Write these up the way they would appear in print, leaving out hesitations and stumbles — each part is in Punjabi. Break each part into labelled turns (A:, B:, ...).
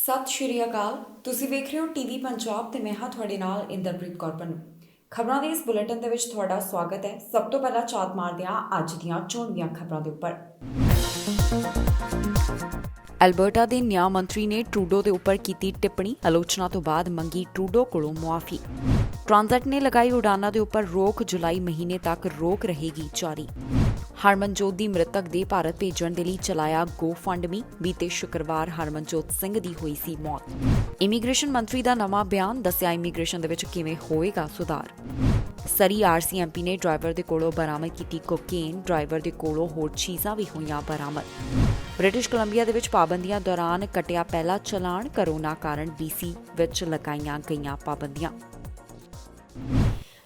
A: ਸਤਿ ਸ਼੍ਰੀ ਅਕਾਲ। ਤੁਸੀਂ ਵੇਖ ਰਹੇ ਹੋ ਟੀਵੀ ਪੰਜਾਬ ਤੇ ਮੈਂ ਹਾਂ ਤੁਹਾਡੇ ਨਾਲ ਇੰਦਰਪ੍ਰੀਤ ਕੌਰ ਪੰਨੂ। ਖਬਰਾਂ ਦੇ ਇਸ ਬੁਲੇਟਿਨ ਦੇ ਵਿੱਚ ਤੁਹਾਡਾ ਸਵਾਗਤ ਹੈ। ਸਭ ਤੋਂ ਪਹਿਲਾਂ ਝਾਤ ਮਾਰਦੇ ਹਾਂ ਅੱਜ ਦੀਆਂ ਚੋਣਵੀਆਂ ਖਬਰਾਂ ਦੇ ਉੱਪਰ। ਐਲਬਰਟਾ ਦੇ ਨਿਆਂ ਮੰਤਰੀ ਨੇ ਟਰੂਡੋ ਦੇ ਉੱਪਰ ਕੀਤੀ ਟਿੱਪਣੀ, ਆਲੋਚਨਾ ਤੋਂ ਬਾਅਦ ਮੰਗੀ ਟਰੂਡੋ ਕੋਲੋਂ ਮੁਆਫੀ। ਟ੍ਰਾਂਜ਼ਿਟ ਨੇ ਲਗਾਈ ਉਡਾਨਾਂ ਦੇ ਉੱਪਰ ਰੋਕ, ਜੁਲਾਈ ਮਹੀਨੇ ਤੱਕ ਰੋਕ ਰਹੇਗੀ ਜਾਰੀ। ਹਰਮਨਜੋਤ ਦੀ ਮ੍ਰਿਤਕ ਦੇ ਭਾਰਤ ਭੇਜਣ ਦੇ ਲਈ ਚਲਾਇਆ ਗੋਫੰਡਮੀ, ਬੀਤੇ ਸ਼ੁੱਕਰਵਾਰ ਹਰਮਨਜੋਤ ਸਿੰਘ ਦੀ ਹੋਈ ਸੀ ਮੌਤ। ਇਮੀਗ੍ਰੇਸ਼ਨ ਮੰਤਰੀ ਦਾ ਨਵਾਂ ਬਿਆਨ, ਦੱਸਿਆ ਇਮੀਗ੍ਰੇਸ਼ਨ ਦੇ ਵਿੱਚ ਕਿਵੇਂ ਹੋਏਗਾ ਸੁਧਾਰ। ਸਰੀ ਆਰਸੀਐਮਪੀ ਨੇ ਡਰਾਈਵਰ ਦੇ ਕੋਲੋਂ ਬਰਾਮਦ ਕੀਤੀ ਕੋਕੇਨ, ਡਰਾਈਵਰ ਦੇ ਕੋਲੋਂ ਹੋਰ ਚੀਜ਼ਾਂ ਵੀ ਹੋਈਆਂ ਬਰਾਮਦ। ਬ੍ਰਿਟਿਸ਼ ਕੋਲੰਬੀਆ ਦੇ ਵਿੱਚ ਪਾਬੰਦੀਆਂ ਦੌਰਾਨ ਕਟਿਆ ਪਹਿਲਾ ਚਲਾਨ, ਕੋਰੋਨਾ ਕਾਰਨ BC ਵਿੱਚ ਲਗਾਈਆਂ ਗਈਆਂ ਪਾਬੰਦੀਆਂ।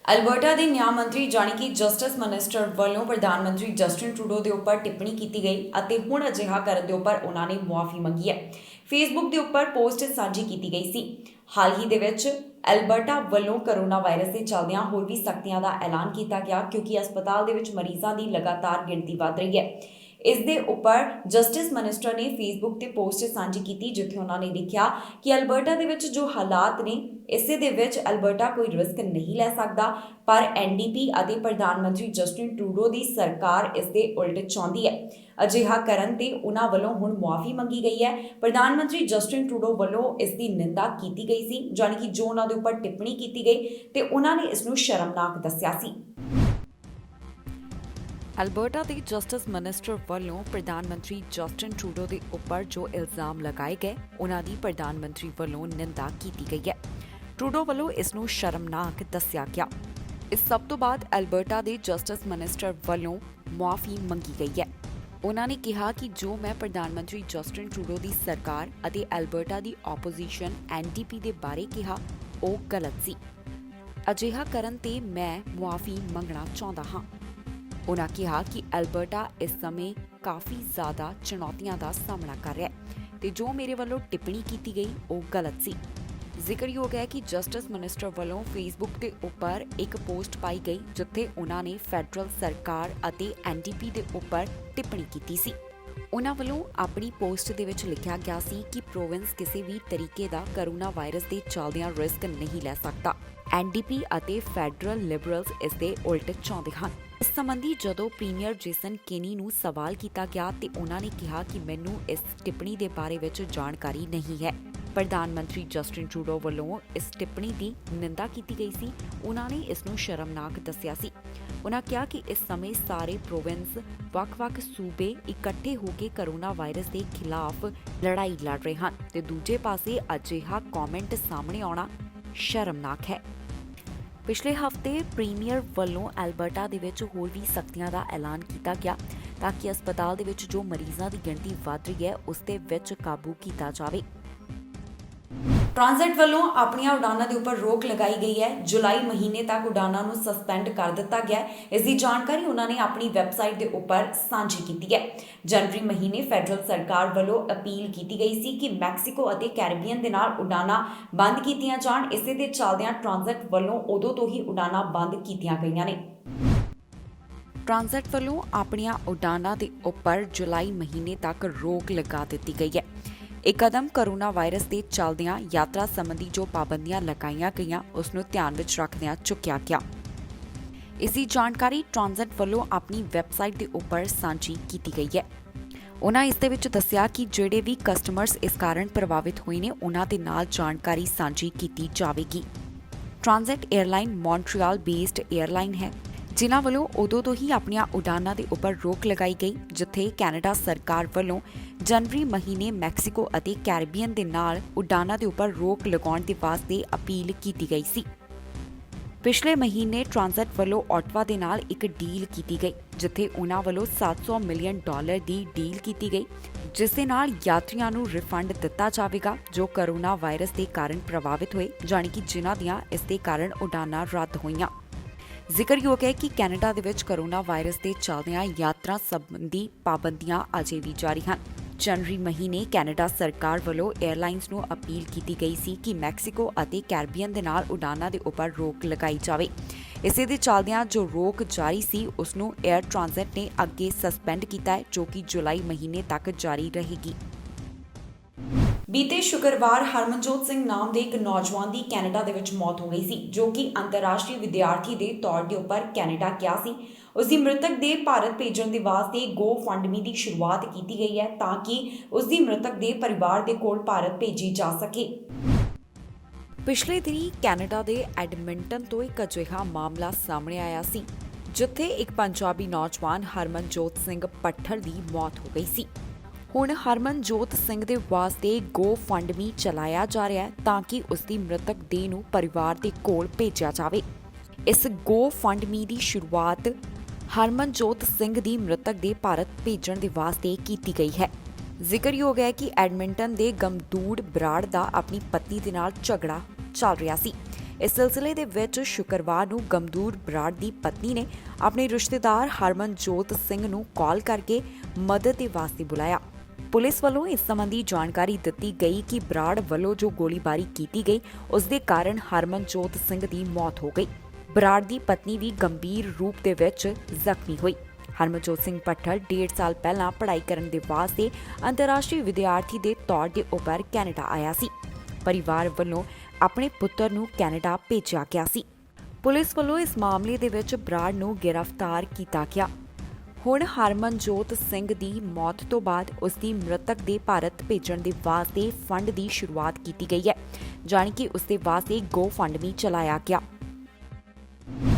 A: ਐਲਬਰਟਾ ਦੇ ਨਿਆਂ ਮੰਤਰੀ ਜਾਣੀ ਕਿ ਜਸਟਿਸ ਮਿਨਿਸਟਰ ਵੱਲੋਂ ਪ੍ਰਧਾਨ ਮੰਤਰੀ ਜਸਟਿਨ ਟਰੂਡੋ ਦੇ ਉੱਪਰ ਟਿੱਪਣੀ ਕੀਤੀ ਗਈ ਅਤੇ ਹੁਣ ਅਜਿਹਾ ਕਰਨ ਦੇ ਉੱਪਰ ਉਹਨਾਂ ਨੇ ਮੁਆਫੀ ਮੰਗੀ ਹੈ। ਫੇਸਬੁੱਕ ਦੇ ਉੱਪਰ ਪੋਸਟ ਸਾਂਝੀ ਕੀਤੀ ਗਈ ਸੀ। ਹਾਲ ਹੀ ਦੇ ਵਿੱਚ ਐਲਬਰਟਾ ਵੱਲੋਂ ਕੋਰੋਨਾ ਵਾਇਰਸ ਦੇ ਚੱਲਦਿਆਂ ਹੋਰ ਵੀ ਸਖਤੀਆਂ ਦਾ ਐਲਾਨ ਕੀਤਾ ਗਿਆ, ਕਿਉਂਕਿ ਹਸਪਤਾਲ ਦੇ ਵਿੱਚ ਮਰੀਜ਼ਾਂ ਦੀ ਲਗਾਤਾਰ ਗਿਣਤੀ ਵਧ ਰਹੀ ਹੈ। ਇਸ ਦੇ ਉੱਪਰ ਜਸਟਿਸ ਮਿਨਿਸਟਰ ਨੇ ਫੇਸਬੁੱਕ ਤੇ ਪੋਸਟ ਸਾਂਝੀ ਕੀਤੀ, ਜਿੱਥੇ ਉਹਨਾਂ ਨੇ ਲਿਖਿਆ ਕਿ ਐਲਬਰਟਾ ਦੇ ਵਿੱਚ ਜੋ ਹਾਲਾਤ ਨੇ, ਇਸੇ ਦੇ ਵਿੱਚ ਐਲਬਰਟਾ ਕੋਈ ਰਿਸਕ ਨਹੀਂ ਲੈ ਸਕਦਾ, ਪਰ NDP ਅਤੇ ਪ੍ਰਧਾਨ ਮੰਤਰੀ ਜਸਟਿਨ ਟਰੂਡੋ ਦੀ ਸਰਕਾਰ ਇਸ ਦੇ ਉਲਟ ਚਾਹੁੰਦੀ ਹੈ। ਅਜਿਹਾ ਕਰਨ ਤੇ ਉਹਨਾਂ ਵੱਲੋਂ ਹੁਣ ਮੁਆਫੀ ਮੰਗੀ ਗਈ ਹੈ। ਪ੍ਰਧਾਨ ਮੰਤਰੀ ਜਸਟਿਨ ਟਰੂਡੋ ਵੱਲੋਂ ਇਸ ਦੀ ਨਿੰਦਾ ਕੀਤੀ ਗਈ ਸੀ, ਜਾਣੀ ਕਿ ਜੋ ਉਹਨਾਂ ਦੇ ਉੱਪਰ ਟਿੱਪਣੀ ਕੀਤੀ ਗਈ ਤੇ ਉਹਨਾਂ ਨੇ ਇਸ ਨੂੰ ਸ਼ਰਮਨਾਕ ਦੱਸਿਆ ਸੀ। ਐਲਬਰਟਾ ਦੇ ਜਸਟਿਸ ਮਿਨਿਸਟਰ ਵੱਲੋਂ ਪ੍ਰਧਾਨ ਮੰਤਰੀ ਜਸਟਿਨ ਟਰੂਡੋ ਦੇ ਉੱਪਰ ਜੋ ਇਲਜ਼ਾਮ ਲਗਾਏ ਗਏ, ਉਹਨਾਂ ਦੀ ਪ੍ਰਧਾਨ ਮੰਤਰੀ ਵੱਲੋਂ ਨਿੰਦਾ ਕੀਤੀ ਗਈ ਹੈ। ਟਰੂਡੋ ਵੱਲੋਂ ਇਸ ਨੂੰ ਸ਼ਰਮਨਾਕ ਦੱਸਿਆ ਗਿਆ। ਇਸ ਸਭ ਤੋਂ ਬਾਅਦ ਐਲਬਰਟਾ ਦੇ ਜਸਟਿਸ ਮਿਨਿਸਟਰ ਵੱਲੋਂ ਮੁਆਫੀ ਮੰਗੀ ਗਈ ਹੈ। ਉਹਨਾਂ ਨੇ ਕਿਹਾ ਕਿ ਜੋ ਮੈਂ ਪ੍ਰਧਾਨ ਮੰਤਰੀ ਜਸਟਿਨ ਟਰੂਡੋ ਦੀ ਸਰਕਾਰ ਅਤੇ ਐਲਬਰਟਾ ਦੀ ਆਪੋਜੀਸ਼ਨ NDP ਦੇ ਬਾਰੇ ਕਿਹਾ, ਉਹ ਗਲਤ ਸੀ। ਅਜਿਹਾ ਕਰਨ ਤੇ ਮੈਂ ਮੁਆਫੀ ਮੰਗਣਾ ਚਾਹੁੰਦਾ ਹਾਂ। ਉਹਨਾਂ ਕਿਹਾ ਕਿ ਐਲਬਰਟਾ ਇਸ ਸਮੇਂ ਕਾਫੀ ਜ਼ਿਆਦਾ ਚੁਣੌਤੀਆਂ ਦਾ ਸਾਹਮਣਾ ਕਰ ਰਿਹਾ ਹੈ ਤੇ ਜੋ ਮੇਰੇ ਵੱਲੋਂ ਟਿੱਪਣੀ ਕੀਤੀ ਗਈ ਉਹ ਗਲਤ ਸੀ। ਜ਼ਿਕਰਯੋਗ ਹੈ ਕਿ ਜਸਟਿਸ ਮਿਨਿਸਟਰ ਵੱਲੋਂ ਫੇਸਬੁੱਕ ਦੇ ਉੱਪਰ ਇੱਕ ਪੋਸਟ ਪਾਈ ਗਈ, ਜਿੱਥੇ ਉਹਨਾਂ ਨੇ ਫੈਡਰਲ ਸਰਕਾਰ ਅਤੇ NDP ਦੇ ਉੱਪਰ ਟਿੱਪਣੀ ਕੀਤੀ ਸੀ। ਉਹਨਾਂ ਵੱਲੋਂ ਆਪਣੀ ਪੋਸਟ ਦੇ ਵਿੱਚ ਲਿਖਿਆ ਗਿਆ ਸੀ ਕਿ ਪ੍ਰੋਵਿੰਸ ਕਿਸੇ ਵੀ ਤਰੀਕੇ ਦਾ ਕੋਰੋਨਾ ਵਾਇਰਸ ਦੇ ਚੱਲਦਿਆਂ ਰਿਸਕ ਨਹੀਂ ਲੈ ਸਕਦਾ। NDP ਅਤੇ ਫੈਡਰਲ ਲਿਬਰਲਸ ਇਸ ਦੇ ਉਲਟ ਚਾਹੁੰਦੇ ਹਨ। ਇਸ ਸੰਬੰਧੀ ਜਦੋਂ ਪ੍ਰੀਮੀਅਰ ਜੇਸਨ ਕੇਨੀ ਨੂੰ ਸਵਾਲ ਕੀਤਾ ਗਿਆ ਤੇ ਉਹਨਾਂ ਨੇ ਕਿਹਾ ਕਿ ਮੈਨੂੰ ਇਸ ਟਿੱਪਣੀ ਦੇ ਬਾਰੇ ਵਿੱਚ ਜਾਣਕਾਰੀ ਨਹੀਂ ਹੈ। ਪ੍ਰਧਾਨ ਮੰਤਰੀ ਜਸਟਿਨ ਟਰੂਡੋ ਵੱਲੋਂ ਇਸ ਟਿੱਪਣੀ ਦੀ ਨਿੰਦਾ ਕੀਤੀ ਗਈ ਸੀ। ਉਹਨਾਂ ਨੇ ਇਸ ਨੂੰ ਸ਼ਰਮਨਾਕ ਦੱਸਿਆ ਸੀ। ਉਹਨਾਂ ਕਿਹਾ ਕਿ ਇਸ ਸਮੇਂ ਸਾਰੇ ਪ੍ਰੋਵਿੰਸ, ਵੱਖ-ਵੱਖ ਸੂਬੇ ਇਕੱਠੇ ਹੋ ਕੇ ਕੋਰੋਨਾ ਵਾਇਰਸ ਦੇ ਖਿਲਾਫ ਲੜਾਈ ਲੜ ਰਹੇ ਹਨ ਤੇ ਦੂਜੇ ਪਾਸੇ ਅਜਿਹਾ ਕਮੈਂਟ ਸਾਹਮਣੇ ਆਉਣਾ ਸ਼ਰਮਨਾਕ ਹੈ। ਪਿਛਲੇ ਹਫ਼ਤੇ ਪ੍ਰੀਮੀਅਰ ਵੱਲੋਂ ਐਲਬਰਟਾ ਦੇ ਵਿੱਚ ਹੋਰ ਵੀ ਸਖਤੀਆਂ ਦਾ ਐਲਾਨ ਕੀਤਾ ਗਿਆ ਤਾਂ ਕਿ ਹਸਪਤਾਲ ਦੇ ਵਿੱਚ ਜੋ ਮਰੀਜ਼ਾਂ ਦੀ ਗਿਣਤੀ ਵਧ ਰਹੀ ਹੈ, ਉਸ ਦੇ ਵਿੱਚ ਕਾਬੂ ਕੀਤਾ ਜਾਵੇ। ਟ੍ਰਾਂਜ਼ਿਟ ਵੱਲੋਂ ਆਪਣੀਆਂ ਉਡਾਨਾਂ ਦੇ ਉੱਪਰ ਰੋਕ ਲਗਾਈ ਗਈ ਹੈ। ਜੁਲਾਈ ਮਹੀਨੇ ਤੱਕ ਉਡਾਨਾਂ ਨੂੰ ਸਸਪੈਂਡ ਕਰ ਦਿੱਤਾ ਗਿਆ। ਇਸ ਦੀ ਜਾਣਕਾਰੀ ਉਹਨਾਂ ਨੇ ਆਪਣੀ ਵੈਬਸਾਈਟ ਦੇ ਉੱਪਰ ਸਾਂਝੀ ਕੀਤੀ ਹੈ। ਜਨਵਰੀ ਮਹੀਨੇ ਫੈਡਰਲ ਸਰਕਾਰ ਵੱਲੋਂ ਅਪੀਲ ਕੀਤੀ ਗਈ ਸੀ ਕਿ ਮੈਕਸੀਕੋ ਅਤੇ ਕੈਰੀਬੀਅਨ ਦੇ ਨਾਲ ਉਡਾਨਾਂ ਬੰਦ ਕੀਤੀਆਂ ਜਾਣ। ਇਸੇ ਦੇ ਚੱਲਦਿਆਂ ਟ੍ਰਾਂਜ਼ਿਟ ਵੱਲੋਂ ਉਦੋਂ ਤੋਂ ਹੀ ਉਡਾਨਾਂ ਬੰਦ ਕੀਤੀਆਂ ਗਈਆਂ ਨੇ। ਟ੍ਰਾਂਜ਼ਿਟ ਵੱਲੋਂ ਆਪਣੀਆਂ ਉਡਾਨਾਂ ਦੇ ਉੱਪਰ ਜੁਲਾਈ ਮਹੀਨੇ ਤੱਕ ਰੋਕ ਲਗਾ ਦਿੱਤੀ ਗਈ ਹੈ। ਇਹ ਕਦਮ ਕੋਰੋਨਾ ਵਾਇਰਸ ਦੇ ਚੱਲਦਿਆਂ ਯਾਤਰਾ ਸੰਬੰਧੀ ਜੋ ਪਾਬੰਦੀਆਂ ਲਗਾਈਆਂ ਗਈਆਂ, ਉਸ ਨੂੰ ਧਿਆਨ ਵਿੱਚ ਰੱਖਦਿਆਂ ਚੁੱਕਿਆ ਗਿਆ। ਇਸ ਦੀ ਜਾਣਕਾਰੀ ਟ੍ਰਾਂਜ਼ਿਟ ਵੱਲੋਂ ਆਪਣੀ ਵੈਬਸਾਈਟ ਦੇ ਉੱਪਰ ਸਾਂਝੀ ਕੀਤੀ ਗਈ ਹੈ। ਉਹਨਾਂ ਇਸ ਦੇ ਵਿੱਚ ਦੱਸਿਆ ਕਿ ਜਿਹੜੇ ਵੀ ਕਸਟਮਰਸ ਇਸ ਕਾਰਨ ਪ੍ਰਭਾਵਿਤ ਹੋਏ ਨੇ, ਉਹਨਾਂ ਦੇ ਨਾਲ ਜਾਣਕਾਰੀ ਸਾਂਝੀ ਕੀਤੀ ਜਾਵੇਗੀ। Transit airline Montreal based airline ਹੈ, ਜਿਨ੍ਹਾਂ ਵੱਲੋਂ ਉਦੋਂ ਤੋਂ ਹੀ ਆਪਣੀਆਂ ਉਡਾਨਾਂ ਦੇ ਉੱਪਰ ਰੋਕ ਲਗਾਈ ਗਈ, ਜਿੱਥੇ ਕੈਨੇਡਾ ਸਰਕਾਰ ਵੱਲੋਂ ਜਨਵਰੀ ਮਹੀਨੇ ਮੈਕਸੀਕੋ ਅਤੇ ਕੈਰੀਬੀਅਨ ਦੇ ਨਾਲ ਉਡਾਨਾਂ ਦੇ ਉੱਪਰ ਰੋਕ ਲਗਾਉਣ ਦੇ ਵਾਸਤੇ ਅਪੀਲ ਕੀਤੀ ਗਈ ਸੀ। ਪਿਛਲੇ ਮਹੀਨੇ ਟ੍ਰਾਂਜ਼ਿਟ ਵੱਲੋਂ ਆਟਵਾ ਦੇ ਨਾਲ ਇੱਕ ਡੀਲ ਕੀਤੀ ਗਈ, ਜਿੱਥੇ ਉਹਨਾਂ ਵੱਲੋਂ $700 ਮਿਲੀਅਨ ਦੀ ਡੀਲ ਕੀਤੀ ਗਈ, ਜਿਸ ਦੇ ਨਾਲ ਯਾਤਰੀਆਂ ਨੂੰ ਰਿਫੰਡ ਦਿੱਤਾ ਜਾਵੇਗਾ ਜੋ ਕੋਰੋਨਾ ਵਾਇਰਸ ਦੇ ਕਾਰਨ ਪ੍ਰਭਾਵਿਤ ਹੋਏ, ਜਾਣੀ ਕਿ ਜਿਨ੍ਹਾਂ ਦੀਆਂ ਇਸ ਦੇ ਕਾਰਨ ਉਡਾਨਾਂ ਰੱਦ ਹੋਈਆਂ। ਜ਼ਿਕਰਯੋਗ ਹੈ ਕਿ ਕੈਨੇਡਾ ਦੇ ਵਿੱਚ ਕੋਰੋਨਾ ਵਾਇਰਸ ਦੇ ਚੱਲਦਿਆਂ ਯਾਤਰਾ ਸੰਬੰਧੀ ਪਾਬੰਦੀਆਂ ਅਜੇ ਵੀ ਜਾਰੀ ਹਨ। ਜਨਵਰੀ ਮਹੀਨੇ ਕੈਨੇਡਾ ਸਰਕਾਰ ਵੱਲੋਂ 에ਅਰਲਾਈਨਸ ਨੂੰ ਅਪੀਲ ਕੀਤੀ ਗਈ ਸੀ ਕਿ ਮੈਕਸੀਕੋ ਅਤੇ ਕੈਰੀਬੀਅਨ ਦੇ ਨਾਲ ਉਡਾਨਾਂ ਦੇ ਉੱਪਰ ਰੋਕ ਲਗਾਈ ਜਾਵੇ। ਇਸੇ ਦੇ ਚੱਲਦਿਆਂ ਜੋ ਰੋਕ ਜਾਰੀ ਸੀ, ਉਸ ਨੂੰ 에ਅਰ ਟ੍ਰਾਂਜ਼ਿਟ ਨੇ ਅੱਗੇ ਸਸਪੈਂਡ ਕੀਤਾ ਹੈ, ਜੋ ਕਿ ਜੁਲਾਈ ਮਹੀਨੇ ਤੱਕ ਜਾਰੀ ਰਹੇਗੀ। ਬੀਤੇ ਸ਼ੁੱਕਰਵਾਰ ਹਰਮਨਜੋਤ ਸਿੰਘ ਨਾਮ ਦੇ ਇੱਕ ਨੌਜਵਾਨ ਦੀ ਕੈਨੇਡਾ ਦੇ ਵਿੱਚ ਮੌਤ ਹੋ ਗਈ ਸੀ, ਜੋ ਕਿ ਅੰਤਰਰਾਸ਼ਟਰੀ ਵਿਦਿਆਰਥੀ ਦੇ ਤੌਰ ਦੇ ਉੱਪਰ ਕੈਨੇਡਾ ਗਿਆ ਸੀ। ਉਸ ਦੀ ਮ੍ਰਿਤਕ ਦੇ ਭਾਰਤ ਭੇਜਣ ਦੇ ਵਾਸਤੇ GoFundMe ਦੀ ਸ਼ੁਰੂਆਤ ਕੀਤੀ ਗਈ ਹੈ ਤਾਂ ਕਿ ਉਸ ਦੀ ਮ੍ਰਿਤਕ ਦੇ ਪਰਿਵਾਰ ਦੇ ਕੋਲ ਭਾਰਤ ਭੇਜੀ ਜਾ ਸਕੇ। ਪਿਛਲੇ ਦਿਨੀ ਕੈਨੇਡਾ ਦੇ ਐਡਮਿੰਟਨ ਤੋਂ ਇੱਕ ਅਜਿਹਾ ਮਾਮਲਾ ਸਾਹਮਣੇ ਆਇਆ ਸੀ ਜਿੱਥੇ ਇੱਕ ਪੰਜਾਬੀ ਨੌਜਵਾਨ ਹਰਮਨਜੋਤ ਸਿੰਘ ਪੱਠਲ ਦੀ ਮੌਤ ਹੋ ਗਈ ਸੀ। ਹੁਣ ਹਰਮਨਜੋਤ ਸਿੰਘ ਦੇ ਵਾਸਤੇ GoFundMe ਚਲਾਇਆ ਜਾ ਰਿਹਾ ਹੈ ਤਾਂ ਕਿ ਉਸ ਦੀ ਮ੍ਰਿਤਕ ਦੇਹ ਨੂੰ ਪਰਿਵਾਰ ਦੇ ਕੋਲ ਭੇਜਿਆ ਜਾਵੇ। ਇਸ GoFundMe ਦੀ ਸ਼ੁਰੂਆਤ ਹਰਮਨਜੋਤ ਸਿੰਘ ਦੀ ਮ੍ਰਿਤਕ ਦੇ ਭਾਰਤ ਭੇਜਣ ਦੇ ਵਾਸਤੇ ਕੀਤੀ ਗਈ ਹੈ। ਜ਼ਿਕਰਯੋਗ ਹੈ ਕਿ ਐਡਮਿੰਟਨ ਦੇ ਗਮਦੂੜ ਬਰਾੜ ਦਾ ਆਪਣੀ ਪਤਨੀ ਦੇ ਨਾਲ ਝਗੜਾ ਚੱਲ ਰਿਹਾ ਸੀ। ਇਸ ਸਿਲਸਿਲੇ ਦੇ ਵਿੱਚ ਸ਼ੁੱਕਰਵਾਰ ਨੂੰ ਗਮਦੂੜ ਬਰਾੜ ਦੀ ਪਤਨੀ ਨੇ ਆਪਣੇ ਰਿਸ਼ਤੇਦਾਰ ਹਰਮਨਜੋਤ ਸਿੰਘ ਨੂੰ ਕਾਲ ਕਰਕੇ ਮਦਦ ਦੇ ਵਾਸਤੇ ਬੁਲਾਇਆ। ਪੁਲਿਸ ਵੱਲੋਂ ਇਸ ਸੰਬੰਧੀ ਜਾਣਕਾਰੀ ਦਿੱਤੀ ਗਈ ਕਿ ਬਰਾੜ ਵੱਲੋਂ ਜੋ ਗੋਲੀਬਾਰੀ ਕੀਤੀ ਗਈ ਉਸ ਦੇ ਕਾਰਨ ਹਰਮਨਜੋਤ ਸਿੰਘ ਦੀ ਮੌਤ ਹੋ ਗਈ। ਬਰਾੜ ਦੀ ਪਤਨੀ ਵੀ ਗੰਭੀਰ ਰੂਪ ਦੇ ਵਿੱਚ ਜ਼ਖਮੀ ਹੋਈ। ਹਰਮਨਜੋਤ ਸਿੰਘ ਪੱਠਲ 1.5 ਸਾਲ ਪਹਿਲਾਂ ਪੜ੍ਹਾਈ ਕਰਨ ਦੇ ਵਾਸਤੇ ਅੰਤਰਰਾਸ਼ਟਰੀ ਵਿਦਿਆਰਥੀ ਦੇ ਤੌਰ ਦੇ ਉੱਪਰ ਕੈਨੇਡਾ ਆਇਆ ਸੀ। ਪਰਿਵਾਰ ਵੱਲੋਂ ਆਪਣੇ ਪੁੱਤਰ ਨੂੰ ਕੈਨੇਡਾ ਭੇਜਿਆ ਗਿਆ ਸੀ। ਪੁਲਿਸ ਵੱਲੋਂ ਇਸ ਮਾਮਲੇ ਦੇ ਵਿੱਚ ਬਰਾੜ ਨੂੰ ਗ੍ਰਿਫਤਾਰ ਕੀਤਾ ਗਿਆ। ਹੁਣ ਹਰਮਨਜੋਤ ਸਿੰਘ ਦੀ ਮੌਤ ਤੋਂ ਬਾਅਦ ਉਸ ਦੀ ਮ੍ਰਿਤਕ ਦੇ ਭਾਰਤ ਭੇਜਣ ਦੇ ਵਾਸਤੇ ਫੰਡ ਦੀ ਸ਼ੁਰੂਆਤ ਕੀਤੀ ਗਈ ਹੈ, ਜਾਣੀ ਕਿ ਉਸ ਦੇ ਵਾਸਤੇ GoFundMe ਚਲਾਇਆ ਗਿਆ।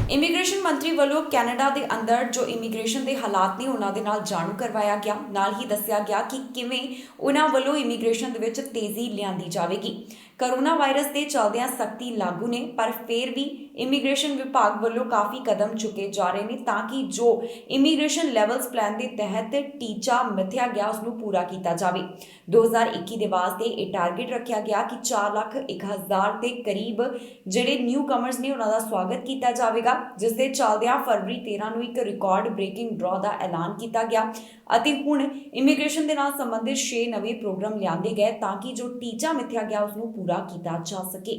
A: ਇਮੀਗ੍ਰੇਸ਼ਨ ਮੰਤਰੀ ਵੱਲੋਂ ਕੈਨੇਡਾ ਦੇ ਅੰਦਰ ਜੋ ਇਮੀਗ੍ਰੇਸ਼ਨ ਦੇ ਹਾਲਾਤ ਨੇ ਉਹਨਾਂ ਦੇ ਨਾਲ ਜਾਣੂ ਕਰਵਾਇਆ ਗਿਆ। ਨਾਲ ਹੀ ਦੱਸਿਆ ਗਿਆ ਕਿ ਕਿਵੇਂ ਉਹਨਾਂ ਵੱਲੋਂ ਇਮੀਗ੍ਰੇਸ਼ਨ ਦੇ ਵਿੱਚ ਤੇਜ਼ੀ ਲਿਆਂਦੀ ਜਾਵੇਗੀ। ਕੋਰੋਨਾ ਵਾਇਰਸ ਦੇ ਚੱਲਦਿਆਂ ਸਖਤੀ ਲਾਗੂ ਨੇ, ਪਰ ਫਿਰ ਵੀ ਇਮੀਗ੍ਰੇਸ਼ਨ ਵਿਭਾਗ ਵੱਲੋਂ ਕਾਫੀ ਕਦਮ ਚੁੱਕੇ ਜਾ ਰਹੇ ਨੇ ਤਾਂ ਕਿ ਜੋ ਇਮੀਗ੍ਰੇਸ਼ਨ ਲੈਵਲਸ ਪਲਾਨ ਦੇ ਤਹਿਤ ਟੀਚਾ ਮਿਥਿਆ ਗਿਆ ਉਸ ਨੂੰ ਪੂਰਾ ਕੀਤਾ ਜਾਵੇ। 2021 ਦੇ ਵਾਸਤੇ ਇਹ ਟਾਰਗੇਟ ਰੱਖਿਆ ਗਿਆ ਕਿ 4,01,000 ਦੇ ਕਰੀਬ ਜਿਹੜੇ ਨਿਊ ਕਮਰਸ ਨੇ ਉਹਨਾਂ ਦਾ ਸਵਾਗਤ ਕੀਤਾ ਜਾਵੇਗਾ, ਜਿਸ ਦੇ ਚੱਲਦਿਆਂ ਫਰਵਰੀ 13 ਨੂੰ ਇੱਕ ਰਿਕਾਰਡ ਬ੍ਰੇਕਿੰਗ ਡਰਾ ਦਾ ਐਲਾਨ ਕੀਤਾ ਗਿਆ ਅਤੇ ਹੁਣ ਇਮੀਗ੍ਰੇਸ਼ਨ ਦੇ ਨਾਲ ਸੰਬੰਧਿਤ 6 ਨਵੇਂ ਪ੍ਰੋਗਰਾਮ ਲਿਆਂਦੇ ਗਏ ਤਾਂ ਕਿ ਜੋ ਟੀਚਾ ਮਿਥਿਆ ਗਿਆ ਉਸ ਨੂੰ ਪੂਰਾ ਕੀਤਾ ਜਾ ਸਕੇ।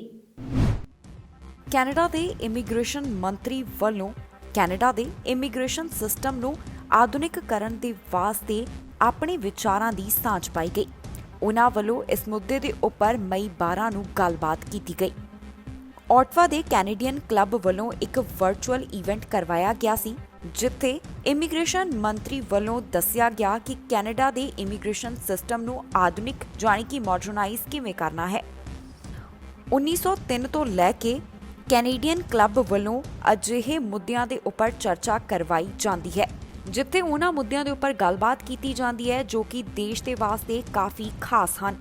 A: ਕੈਨੇਡਾ ਦੇ ਇਮੀਗ੍ਰੇਸ਼ਨ ਮੰਤਰੀ ਵੱਲੋਂ ਕੈਨੇਡਾ ਦੇ ਇਮੀਗ੍ਰੇਸ਼ਨ ਸਿਸਟਮ ਨੂੰ ਆਧੁਨਿਕ ਕਰਨ ਦੇ ਵਾਸਤੇ ਆਪਣੇ ਵਿਚਾਰਾਂ ਦੀ ਸਾਂਝ ਪਾਈ ਗਈ। ਉਹਨਾਂ ਵੱਲੋਂ ਇਸ ਮੁੱਦੇ ਦੇ ਉੱਪਰ ਮਈ 12 ਨੂੰ ਗੱਲਬਾਤ ਕੀਤੀ ਗਈ। ਓਟਵਾ ਦੇ ਕੈਨੇਡੀਅਨ ਕਲੱਬ ਵੱਲੋਂ ਇੱਕ ਵਰਚੁਅਲ ਇਵੈਂਟ ਕਰਵਾਇਆ ਗਿਆ ਸੀ ਜਿੱਥੇ ਇਮੀਗ੍ਰੇਸ਼ਨ ਮੰਤਰੀ ਵੱਲੋਂ ਦੱਸਿਆ ਗਿਆ ਕਿ ਕੈਨੇਡਾ ਦੇ ਇਮੀਗ੍ਰੇਸ਼ਨ ਸਿਸਟਮ ਨੂੰ ਆਧੁਨਿਕ ਜਾਣੀ ਕਿ ਮਾਡਰਨਾਈਜ਼ ਕਿਵੇਂ ਕਰਨਾ ਹੈ। 1903 ਤੋਂ ਲੈ ਕੇ ਕੈਨੇਡੀਅਨ ਕਲੱਬ ਵੱਲੋਂ ਅਜਿਹੇ ਮੁੱਦਿਆਂ ਦੇ ਉੱਪਰ ਚਰਚਾ ਕਰਵਾਈ ਜਾਂਦੀ ਹੈ ਜਿੱਥੇ ਉਹਨਾਂ ਮੁੱਦਿਆਂ ਦੇ ਉੱਪਰ ਗੱਲਬਾਤ ਕੀਤੀ ਜਾਂਦੀ ਹੈ ਜੋ ਕਿ ਦੇਸ਼ ਦੇ ਵਾਸਤੇ ਕਾਫੀ ਖਾਸ ਹਨ।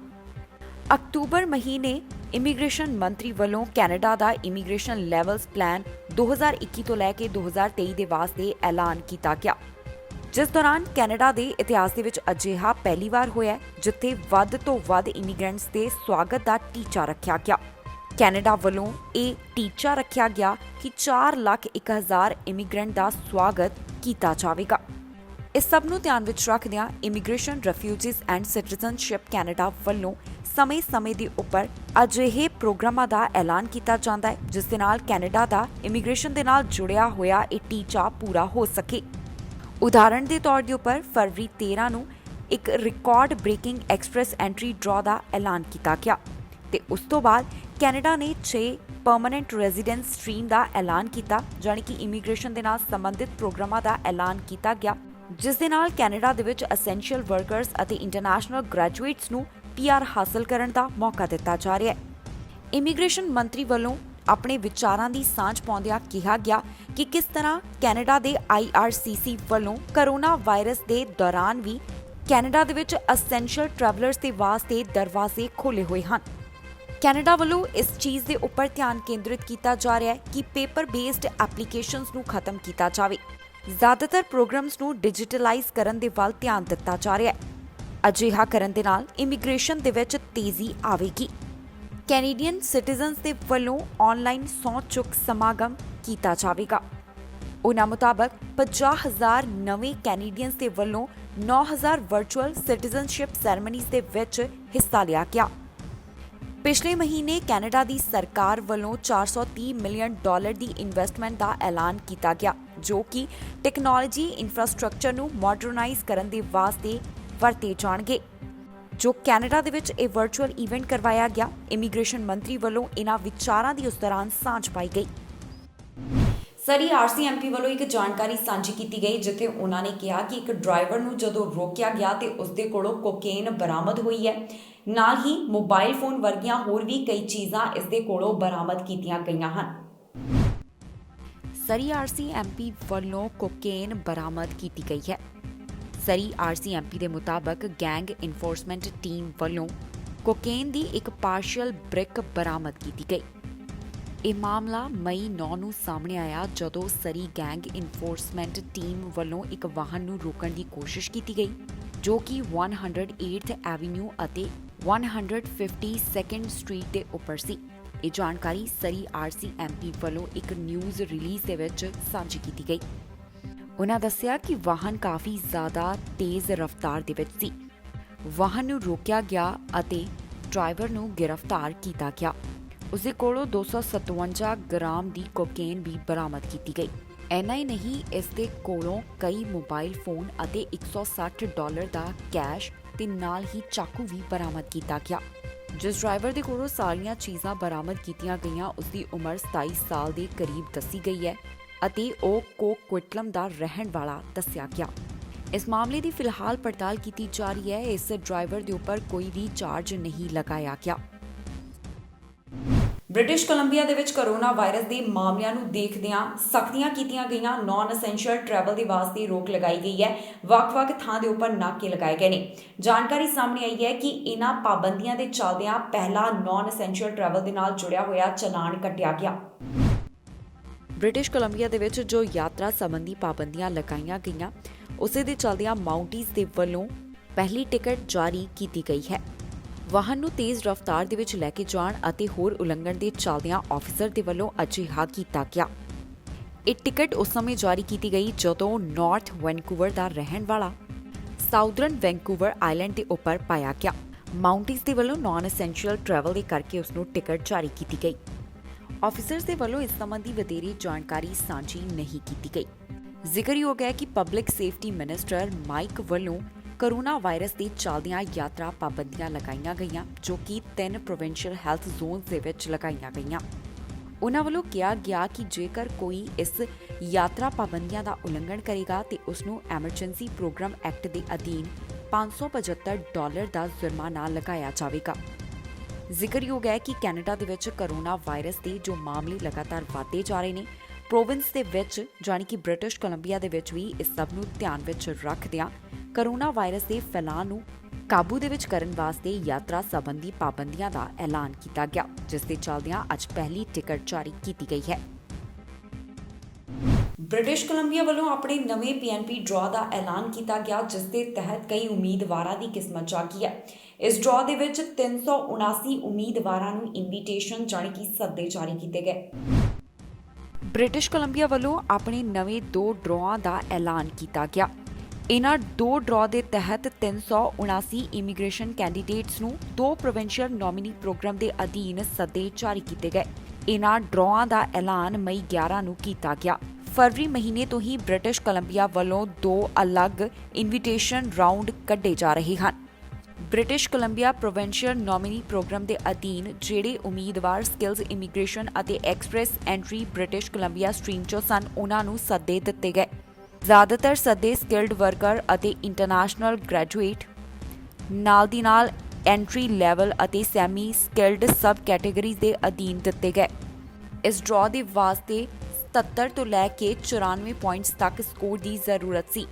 A: ਅਕਤੂਬਰ ਮਹੀਨੇ ਇਮੀਗ੍ਰੇਸ਼ਨ ਮੰਤਰੀ ਵੱਲੋਂ ਕੈਨੇਡਾ ਦਾ ਇਮੀਗ੍ਰੇਸ਼ਨ ਲੈਵਲਸ ਪਲਾਨ 2021 ਤੋਂ ਲੈ ਕੇ 2023 ਦੇ ਵਾਸਤੇ ਐਲਾਨ ਕੀਤਾ ਗਿਆ, ਜਿਸ ਦੌਰਾਨ ਕੈਨੇਡਾ ਦੇ ਇਤਿਹਾਸ ਦੇ ਵਿੱਚ ਅਜਿਹਾ ਪਹਿਲੀ ਵਾਰ ਹੋਇਆ ਜਿੱਥੇ ਵੱਧ ਤੋਂ ਵੱਧ ਇਮੀਗ੍ਰੈਂਟਸ ਦੇ ਸਵਾਗਤ ਦਾ ਟੀਚਾ ਰੱਖਿਆ ਗਿਆ। ਕੈਨੇਡਾ ਵੱਲੋਂ ਇਹ ਟੀਚਾ ਰੱਖਿਆ ਗਿਆ ਕਿ 4,01,000 ਇਮੀਗ੍ਰੈਂਟ ਦਾ ਸਵਾਗਤ ਕੀਤਾ ਜਾਵੇਗਾ। ਇਸ ਸਭ ਨੂੰ ਧਿਆਨ ਵਿੱਚ ਰੱਖਦਿਆਂ immigration refugees and citizenship Canada ਵੱਲੋਂ ਸਮੇਂ-ਸਮੇਂ ਦੇ ਉੱਪਰ ਅਜਿਹੇ ਪ੍ਰੋਗਰਾਮਾਂ ਦਾ ਐਲਾਨ ਕੀਤਾ ਜਾਂਦਾ ਹੈ ਜਿਸ ਦੇ ਨਾਲ ਕੈਨੇਡਾ ਦਾ ਇਮੀਗ੍ਰੇਸ਼ਨ ਦੇ ਨਾਲ ਜੁੜਿਆ ਹੋਇਆ ਇਹ ਟੀਚਾ ਪੂਰਾ ਹੋ ਸਕੇ। ਉਦਾਹਰਣ ਦੇ ਤੌਰ ਦੇ ਉੱਪਰ ਫਰਵਰੀ 13 ਨੂੰ ਇੱਕ ਰਿਕਾਰਡ ਬ੍ਰੇਕਿੰਗ ਐਕਸਪ੍ਰੈਸ ਐਂਟਰੀ ਡਰਾ ਦਾ ਐਲਾਨ ਕੀਤਾ ਗਿਆ ਤੇ ਉਸ ਤੋਂ ਬਾਅਦ ਕੈਨੇਡਾ ਨੇ 6 ਪਰਮਨੈਂਟ ਰੈਜ਼ੀਡੈਂਸ ਸਟ੍ਰੀਮ ਦਾ ਐਲਾਨ ਕੀਤਾ, ਜਾਣੀ ਕਿ ਇਮੀਗ੍ਰੇਸ਼ਨ ਦੇ ਨਾਲ ਸੰਬੰਧਿਤ ਪ੍ਰੋਗਰਾਮਾਂ ਦਾ ਐਲਾਨ ਕੀਤਾ ਗਿਆ ਜਿਸ ਦੇ ਨਾਲ ਕੈਨੇਡਾ ਦੇ ਵਿੱਚ ਐਸੈਂਸ਼ੀਅਲ ਵਰਕਰਸ ਅਤੇ ਇੰਟਰਨੈਸ਼ਨਲ ਗ੍ਰੈਜੂਏਟਸ ਨੂੰ PR ਹਾਸਲ ਕਰਨ ਦਾ ਮੌਕਾ ਦਿੱਤਾ ਜਾ ਰਿਹਾ ਹੈ। ਇਮੀਗ੍ਰੇਸ਼ਨ ਮੰਤਰੀ ਵੱਲੋਂ ਆਪਣੇ ਵਿਚਾਰਾਂ ਦੀ ਸਾਂਝ ਪਾਉਂਦਿਆਂ ਕਿਹਾ ਗਿਆ ਕਿ ਕਿਸ ਤਰ੍ਹਾਂ ਕੈਨੇਡਾ ਦੇ IRCC ਵੱਲੋਂ ਕੋਰੋਨਾ ਵਾਇਰਸ ਦੇ ਦੌਰਾਨ ਵੀ ਕੈਨੇਡਾ ਦੇ ਵਿੱਚ ਐਸੈਂਸ਼ੀਅਲ ਟਰੈਵਲਰਸ ਦੇ ਵਾਸਤੇ ਦਰਵਾਜ਼ੇ ਖੋਲ੍ਹੇ ਹੋਏ ਹਨ। ਕੈਨੇਡਾ ਵੱਲੋਂ ਇਸ ਚੀਜ਼ ਦੇ ਉੱਪਰ ਧਿਆਨ ਕੇਂਦਰਿਤ ਕੀਤਾ ਜਾ ਰਿਹਾ ਹੈ ਕਿ ਪੇਪਰ ਬੇਸਡ ਐਪਲੀਕੇਸ਼ਨਸ ਨੂੰ ਖਤਮ ਕੀਤਾ ਜਾਵੇ। ਜ਼ਿਆਦਾਤਰ ਪ੍ਰੋਗਰਾਮਸ ਨੂੰ ਡਿਜੀਟਲਾਈਜ਼ ਕਰਨ ਦੇ ਵੱਲ ਧਿਆਨ ਦਿੱਤਾ ਜਾ ਰਿਹਾ ਹੈ। ਅਜਿਹਾ ਕਰਨ ਦੇ ਨਾਲ ਇਮੀਗ੍ਰੇਸ਼ਨ ਦੇ ਵਿੱਚ ਤੇਜ਼ੀ ਆਵੇਗੀ। ਕੈਨੇਡੀਅਨ ਸਿਟੀਜ਼ਨਸ ਦੇ ਵੱਲੋਂ ਆਨਲਾਈਨ ਸਹੁੰ ਚੁੱਕ ਸਮਾਗਮ ਕੀਤਾ ਜਾਵੇਗਾ। ਉਹਨਾਂ ਮੁਤਾਬਕ 50,000 ਨਵੇਂ ਕੈਨੇਡੀਅਨਸ ਦੇ ਵੱਲੋਂ 9,000 ਵਰਚੁਅਲ ਸਿਟੀਜ਼ਨਸ਼ਿਪ ਸੈਰੇਮਨੀਜ਼ ਦੇ ਵਿੱਚ ਹਿੱਸਾ ਲਿਆ ਗਿਆ। ਪਿਛਲੇ ਮਹੀਨੇ ਕੈਨੇਡਾ ਦੀ ਸਰਕਾਰ ਵੱਲੋਂ $430 ਮਿਲੀਅਨ ਦੀ ਇਨਵੈਸਟਮੈਂਟ ਦਾ ਐਲਾਨ ਕੀਤਾ ਗਿਆ ਜੋ ਕਿ ਟੈਕਨੋਲੋਜੀ ਇਨਫਰਾਸਟ੍ਰਕਚਰ ਨੂੰ ਮਾਡਰਨਾਈਜ਼ ਕਰਨ ਦੇ ਵਾਸਤੇ ਵਰਤੇ ਜਾਣਗੇ। ਜੋ ਕੈਨੇਡਾ ਦੇ ਵਿੱਚ ਇਹ ਵਰਚੁਅਲ ਇਵੈਂਟ ਕਰਵਾਇਆ ਗਿਆ। ਇਮੀਗ੍ਰੇਸ਼ਨ ਮੰਤਰੀ ਵੱਲੋਂ ਇਹਨਾਂ ਵਿਚਾਰਾਂ ਦੀ ਉਸ ਦੌਰਾਨ ਸਾਂਝ ਪਾਈ ਗਈ। ਸਰੀ RCMP ਵੱਲੋਂ ਇੱਕ ਜਾਣਕਾਰੀ ਸਾਂਝੀ ਕੀਤੀ ਗਈ, ਜਿੱਥੇ ਉਹਨਾਂ ਨੇ ਕਿਹਾ ਕਿ ਇੱਕ ਡਰਾਈਵਰ ਨੂੰ ਜਦੋਂ ਰੋਕਿਆ ਗਿਆ ਤੇ ਉਸਦੇ ਕੋਲੋਂ ਕੋਕੇਨ ਬਰਾਮਦ ਹੋਈ ਹੈ। ਨਾਲ ਹੀ ਮੋਬਾਈਲ ਫੋਨ ਵਰਗੀਆਂ ਹੋਰ ਵੀ ਕਈ ਚੀਜ਼ਾਂ ਇਸ ਦੇ ਕੋਲੋਂ ਬਰਾਮਦ ਕੀਤੀਆਂ ਗਈਆਂ ਹਨ। ਸਰੀ RCMP ਵੱਲੋਂ ਕੋਕੇਨ ਬਰਾਮਦ ਕੀਤੀ ਗਈ ਹੈ। ਸਰੀ RCMP ਦੇ ਮੁਤਾਬਕ ਗੈਂਗ ਇਨਫੋਰਸਮੈਂਟ ਟੀਮ ਵੱਲੋਂ ਕੋਕੇਨ ਦੀ ਇੱਕ ਪਾਰਸ਼ੀਅਲ ਬ੍ਰਿਕ ਬਰਾਮਦ ਕੀਤੀ ਗਈ। ਇਹ ਮਾਮਲਾ ਮਈ 9 ਨੂੰ ਸਾਹਮਣੇ ਆਇਆ, ਜਦੋਂ ਸਰੀ ਗੈਂਗ ਇਨਫੋਰਸਮੈਂਟ ਟੀਮ ਵੱਲੋਂ ਇੱਕ ਵਾਹਨ ਨੂੰ ਰੋਕਣ ਦੀ ਕੋਸ਼ਿਸ਼ ਕੀਤੀ ਗਈ, ਜੋ ਕਿ 108th ਐਵੀਨਿਊ ਅਤੇ 152nd ਸਟਰੀਟ ਦੇ ਉੱਪਰ ਸੀ। ਇਹ ਜਾਣਕਾਰੀ ਸਰੀ RCMP ਵੱਲੋਂ ਇੱਕ ਨਿਊਜ਼ ਰਿਲੀਜ਼ ਦੇ ਵਿੱਚ ਸਾਂਝੀ ਕੀਤੀ ਗਈ। ਉਹਨਾਂ ਦੱਸਿਆ ਕਿ ਵਾਹਨ ਕਾਫੀ ਜ਼ਿਆਦਾ ਤੇਜ਼ ਰਫ਼ਤਾਰ ਦੇ ਵਿੱਚ ਸੀ। ਵਾਹਨ ਨੂੰ ਰੋਕਿਆ ਗਿਆ ਅਤੇ ਡਰਾਈਵਰ ਨੂੰ ਗ੍ਰਿਫਤਾਰ ਕੀਤਾ ਗਿਆ। ਉਸਦੇ ਕੋਲੋਂ 257 ਗ੍ਰਾਮ ਦੀ ਕੋਕੇਨ ਵੀ ਬਰਾਮਦ ਕੀਤੀ ਗਈ। ਇੰਨਾ ਹੀ ਨਹੀਂ, ਇਸ ਦੇ ਕੋਲੋਂ ਕਈ ਮੋਬਾਈਲ ਫੋਨ ਅਤੇ $160 ਦਾ ਕੈਸ਼ ਤੇ ਨਾਲ ਹੀ ਚਾਕੂ ਵੀ ਬਰਾਮਦ ਕੀਤਾ ਗਿਆ। ਜਿਸ ਡਰਾਈਵਰ ਦੇ ਕੋਲੋਂ ਸਾਰੀਆਂ ਚੀਜ਼ਾਂ ਬਰਾਮਦ ਕੀਤੀਆਂ ਗਈਆਂ, ਉਸਦੀ ਉਮਰ 27 ਸਾਲ ਦੇ ਕਰੀਬ ਦੱਸੀ ਗਈ ਹੈ ਅਤੇ ਉਹ ਕੋਕੁਇਟਲਮ ਦਾ ਰਹਿਣ ਵਾਲਾ ਦੱਸਿਆ ਗਿਆ। ਇਸ ਮਾਮਲੇ ਦੀ ਫਿਲਹਾਲ ਪੜਤਾਲ ਕੀਤੀ ਜਾ ਰਹੀ ਹੈ। ਇਸ ਡਰਾਈਵਰ ਦੇ ਉੱਪਰ ਕੋਈ ਵੀ ਚਾਰਜ ਨਹੀਂ ਲਗਾਇਆ ਗਿਆ। ਬ੍ਰਿਟਿਸ਼ ਕੋਲੰਬੀਆ ਦੇ ਵਿੱਚ ਕੋਰੋਨਾ ਵਾਇਰਸ ਦੇ ਮਾਮਲਿਆਂ ਨੂੰ ਦੇਖਦਿਆਂ ਸਖਤੀਆਂ ਕੀਤੀਆਂ ਗਈਆਂ। ਨਾਨ ਅਸੈਂਸ਼ੀਅਲ ਟਰੈਵਲ ਦੇ ਵਾਸਤੇ ਰੋਕ ਲਗਾਈ ਗਈ ਹੈ। ਵੱਖ-ਵੱਖ ਥਾਂ ਦੇ ਉੱਪਰ ਨਾਕੇ ਲਗਾਏ ਗਏ ਨੇ। ਜਾਣਕਾਰੀ ਸਾਹਮਣੇ ਆਈ ਹੈ ਕਿ ਇਹਨਾਂ ਪਾਬੰਦੀਆਂ ਦੇ ਚੱਲਦਿਆਂ ਪਹਿਲਾ ਨਾਨ ਅਸੈਂਸ਼ੀਅਲ ਟਰੈਵਲ ਦੇ ਨਾਲ ਜੁੜਿਆ ਹੋਇਆ ਚਲਾਨ ਕੱਟਿਆ ਗਿਆ। ਬ੍ਰਿਟਿਸ਼ ਕੋਲੰਬੀਆ ਦੇ ਵਿੱਚ ਜੋ ਯਾਤਰਾ ਸੰਬੰਧੀ ਪਾਬੰਦੀਆਂ ਲਗਾਈਆਂ ਗਈਆਂ, ਉਸੇ ਦੇ ਚੱਲਦਿਆਂ ਮਾਊਂਟੀਜ਼ ਦੇ ਵੱਲੋਂ ਪਹਿਲੀ ਟਿਕਟ ਜਾਰੀ ਕੀਤੀ ਗਈ ਹੈ। ਵਾਹਨ ਨੂੰ ਤੇਜ਼ ਰਫ਼ਤਾਰ ਦੇ ਵਿੱਚ ਲੈ ਕੇ ਜਾਣ ਅਤੇ ਹੋਰ ਉਲੰਘਣ ਦੇ ਚੱਲਦਿਆਂ ਆਫੀਸਰ ਦੇ ਵੱਲੋਂ ਅਜਿਹਾ ਕੀਤਾ ਗਿਆ। ਇਹ ਟਿਕਟ ਉਸ ਸਮੇਂ ਜਾਰੀ ਕੀਤੀ ਗਈ ਜਦੋਂ ਨਾਰਥ ਵੈਨਕੂਵਰ ਦਾ ਰਹਿਣ ਵਾਲਾ ਸਾਊਦਰਨ ਵੈਨਕੂਵਰ ਆਈਲੈਂਡ ਦੇ ਉੱਪਰ ਪਾਇਆ ਗਿਆ। ਮਾਊਂਟੀਜ਼ ਦੇ ਵੱਲੋਂ ਨਾਨ ਅਸੈਂਸ਼ੀਅਲ ਟਰੈਵਲ ਦੇ ਕਰਕੇ ਉਸ ਨੂੰ ਟਿਕਟ ਜਾਰੀ ਕੀਤੀ ਗਈ। ਆਫੀਸਰਸ ਦੇ ਵੱਲੋਂ ਇਸ ਸੰਬੰਧੀ ਵਧੇਰੇ ਜਾਣਕਾਰੀ ਸਾਂਝੀ ਨਹੀਂ ਕੀਤੀ ਗਈ। ਜ਼ਿਕਰਯੋਗ ਹੈ ਕਿ ਪਬਲਿਕ ਸੇਫਟੀ ਮਿਨਿਸਟਰ ਮਾਈਕ ਵੱਲੋਂ ਕੋਰੋਨਾ ਵਾਇਰਸ ਦੇ ਚੱਲਦਿਆਂ ਯਾਤਰਾ ਪਾਬੰਦੀਆਂ ਲਗਾਈਆਂ ਗਈਆਂ, ਜੋ ਕਿ 3 ਪ੍ਰੋਵਿੰਸ਼ੀਅਲ ਹੈਲਥ ਜ਼ੋਨਸ ਦੇ ਵਿੱਚ ਲਗਾਈਆਂ ਗਈਆਂ। ਉਹਨਾਂ ਵੱਲੋਂ ਕਿਹਾ ਗਿਆ ਕਿ ਜੇਕਰ ਕੋਈ ਇਸ ਯਾਤਰਾ ਪਾਬੰਦੀਆਂ ਦਾ ਉਲੰਘਣ ਕਰੇਗਾ ਤੇ ਉਸ ਨੂੰ ਐਮਰਜੈਂਸੀ ਪ੍ਰੋਗਰਾਮ ਐਕਟ ਦੇ ਅਧੀਨ $575 ਦਾ ਜੁਰਮਾਨਾ ਲਗਾਇਆ ਜਾਵੇਗਾ। ਜ਼ਿਕਰਯੋਗ ਹੈ ਕਿ ਕੈਨੇਡਾ ਦੇ ਵਿੱਚ ਕੋਰੋਨਾ ਵਾਇਰਸ ਦੇ ਜੋ ਮਾਮਲੇ ਲਗਾਤਾਰ ਵਧਦੇ ਜਾ ਰਹੇ ਨੇ, ਪ੍ਰੋਵਿੰਸ ਦੇ ਵਿੱਚ ਜਾਣੀ ਕਿ ਬ੍ਰਿਟਿਸ਼ ਕੋਲੰਬੀਆ ਦੇ ਵਿੱਚ ਵੀ ਇਸ ਸਭ ਨੂੰ ਧਿਆਨ ਵਿੱਚ ਰੱਖਦਿਆਂ ਕੋਰੋਨਾ ਵਾਇਰਸ ਦੇ ਫੈਲਾਅ ਨੂੰ ਕਾਬੂ ਦੇ ਵਿੱਚ ਕਰਨ ਵਾਸਤੇ ਯਾਤਰਾ ਸੰਬੰਧੀ ਪਾਬੰਦੀਆਂ ਦਾ ਐਲਾਨ ਕੀਤਾ ਗਿਆ, ਜਿਸ ਦੇ ਚੱਲਦਿਆਂ ਅੱਜ ਪਹਿਲੀ ਟਿਕਟ ਜਾਰੀ ਕੀਤੀ ਗਈ ਹੈ। ਬ੍ਰਿਟਿਸ਼ ਕੋਲੰਬੀਆ ਵੱਲੋਂ ਆਪਣੇ ਨਵੇਂ PNP ਡਰਾਅ ਦਾ ਐਲਾਨ ਕੀਤਾ ਗਿਆ, ਜਿਸ ਦੇ ਤਹਿਤ ਕਈ ਉਮੀਦਵਾਰਾਂ ਦੀ ਕਿਸਮਤ ਜਾਗੀ ਹੈ। ਇਸ ਡਰਾਅ ਦੇ ਵਿੱਚ 379 ਉਮੀਦਵਾਰਾਂ ਨੂੰ ਇਨਵੀਟੇਸ਼ਨ ਜਾਣੀ ਕਿ ਸੱਦੇ ਜਾਰੀ ਕੀਤੇ ਗਏ। ਬ੍ਰਿਟਿਸ਼ ਕੋਲੰਬੀਆ ਵੱਲੋਂ ਆਪਣੇ ਨਵੇਂ 2 ਡਰਾਅ ਦਾ ਐਲਾਨ ਕੀਤਾ ਗਿਆ। ਇਹਨਾਂ 2 ਡਰਾਅ ਦੇ ਤਹਿਤ 379 ਇਮੀਗ੍ਰੇਸ਼ਨ ਕੈਂਡੀਡੇਟਸ ਨੂੰ 2 ਪ੍ਰੋਵਿੰਸ਼ੀਅਲ ਨੋਮਿਨੀ ਪ੍ਰੋਗਰਾਮ ਦੇ ਅਧੀਨ ਸੱਦੇ ਜਾਰੀ ਕੀਤੇ ਗਏ। ਇਹਨਾਂ ਡਰਾਅ ਦਾ ਐਲਾਨ ਮਈ 11 ਨੂੰ ਕੀਤਾ ਗਿਆ। ਫਰਵਰੀ ਮਹੀਨੇ ਤੋਂ ਹੀ ਬ੍ਰਿਟਿਸ਼ ਕੋਲੰਬੀਆ ਵੱਲੋਂ 2 ਅਲੱਗ ਇਨਵੀਟੇਸ਼ਨ ਰਾਉਂਡ ਕੱਢੇ ਜਾ ਰਹੇ ਹਨ। British Columbia provincial nominee program ਦੇ ਅਧੀਨ ਜਿਹੜੇ ਉਮੀਦਵਾਰ ਸਕਿੱਲਜ਼ ਇਮੀਗ੍ਰੇਸ਼ਨ ਅਤੇ express entry British Columbia stream 'ਚੋਂ ਸਨ, ਉਹਨਾਂ ਨੂੰ ਸੱਦੇ ਦਿੱਤੇ ਗਏ। ਜ਼ਿਆਦਾਤਰ ਸੱਦੇ ਸਕਿਲਡ ਵਰਕਰ ਅਤੇ ਇੰਟਰਨੈਸ਼ਨਲ ਗ੍ਰੈਜੂਏਟ, ਨਾਲ ਦੀ ਨਾਲ ਐਂਟਰੀ ਲੈਵਲ ਅਤੇ ਸੈਮੀ ਸਕਿਲਡ ਸਬ ਕੈਟੇਗਰੀਜ਼ ਦੇ ਅਧੀਨ ਦਿੱਤੇ ਗਏ। ਇਸ ਡਰਾਅ ਦੇ ਵਾਸਤੇ 77 ਤੋਂ ਲੈ ਕੇ 94 ਪੁਆਇੰਟਸ ਤੱਕ ਸਕੋਰ ਦੀ ਜ਼ਰੂਰਤ ਸੀ।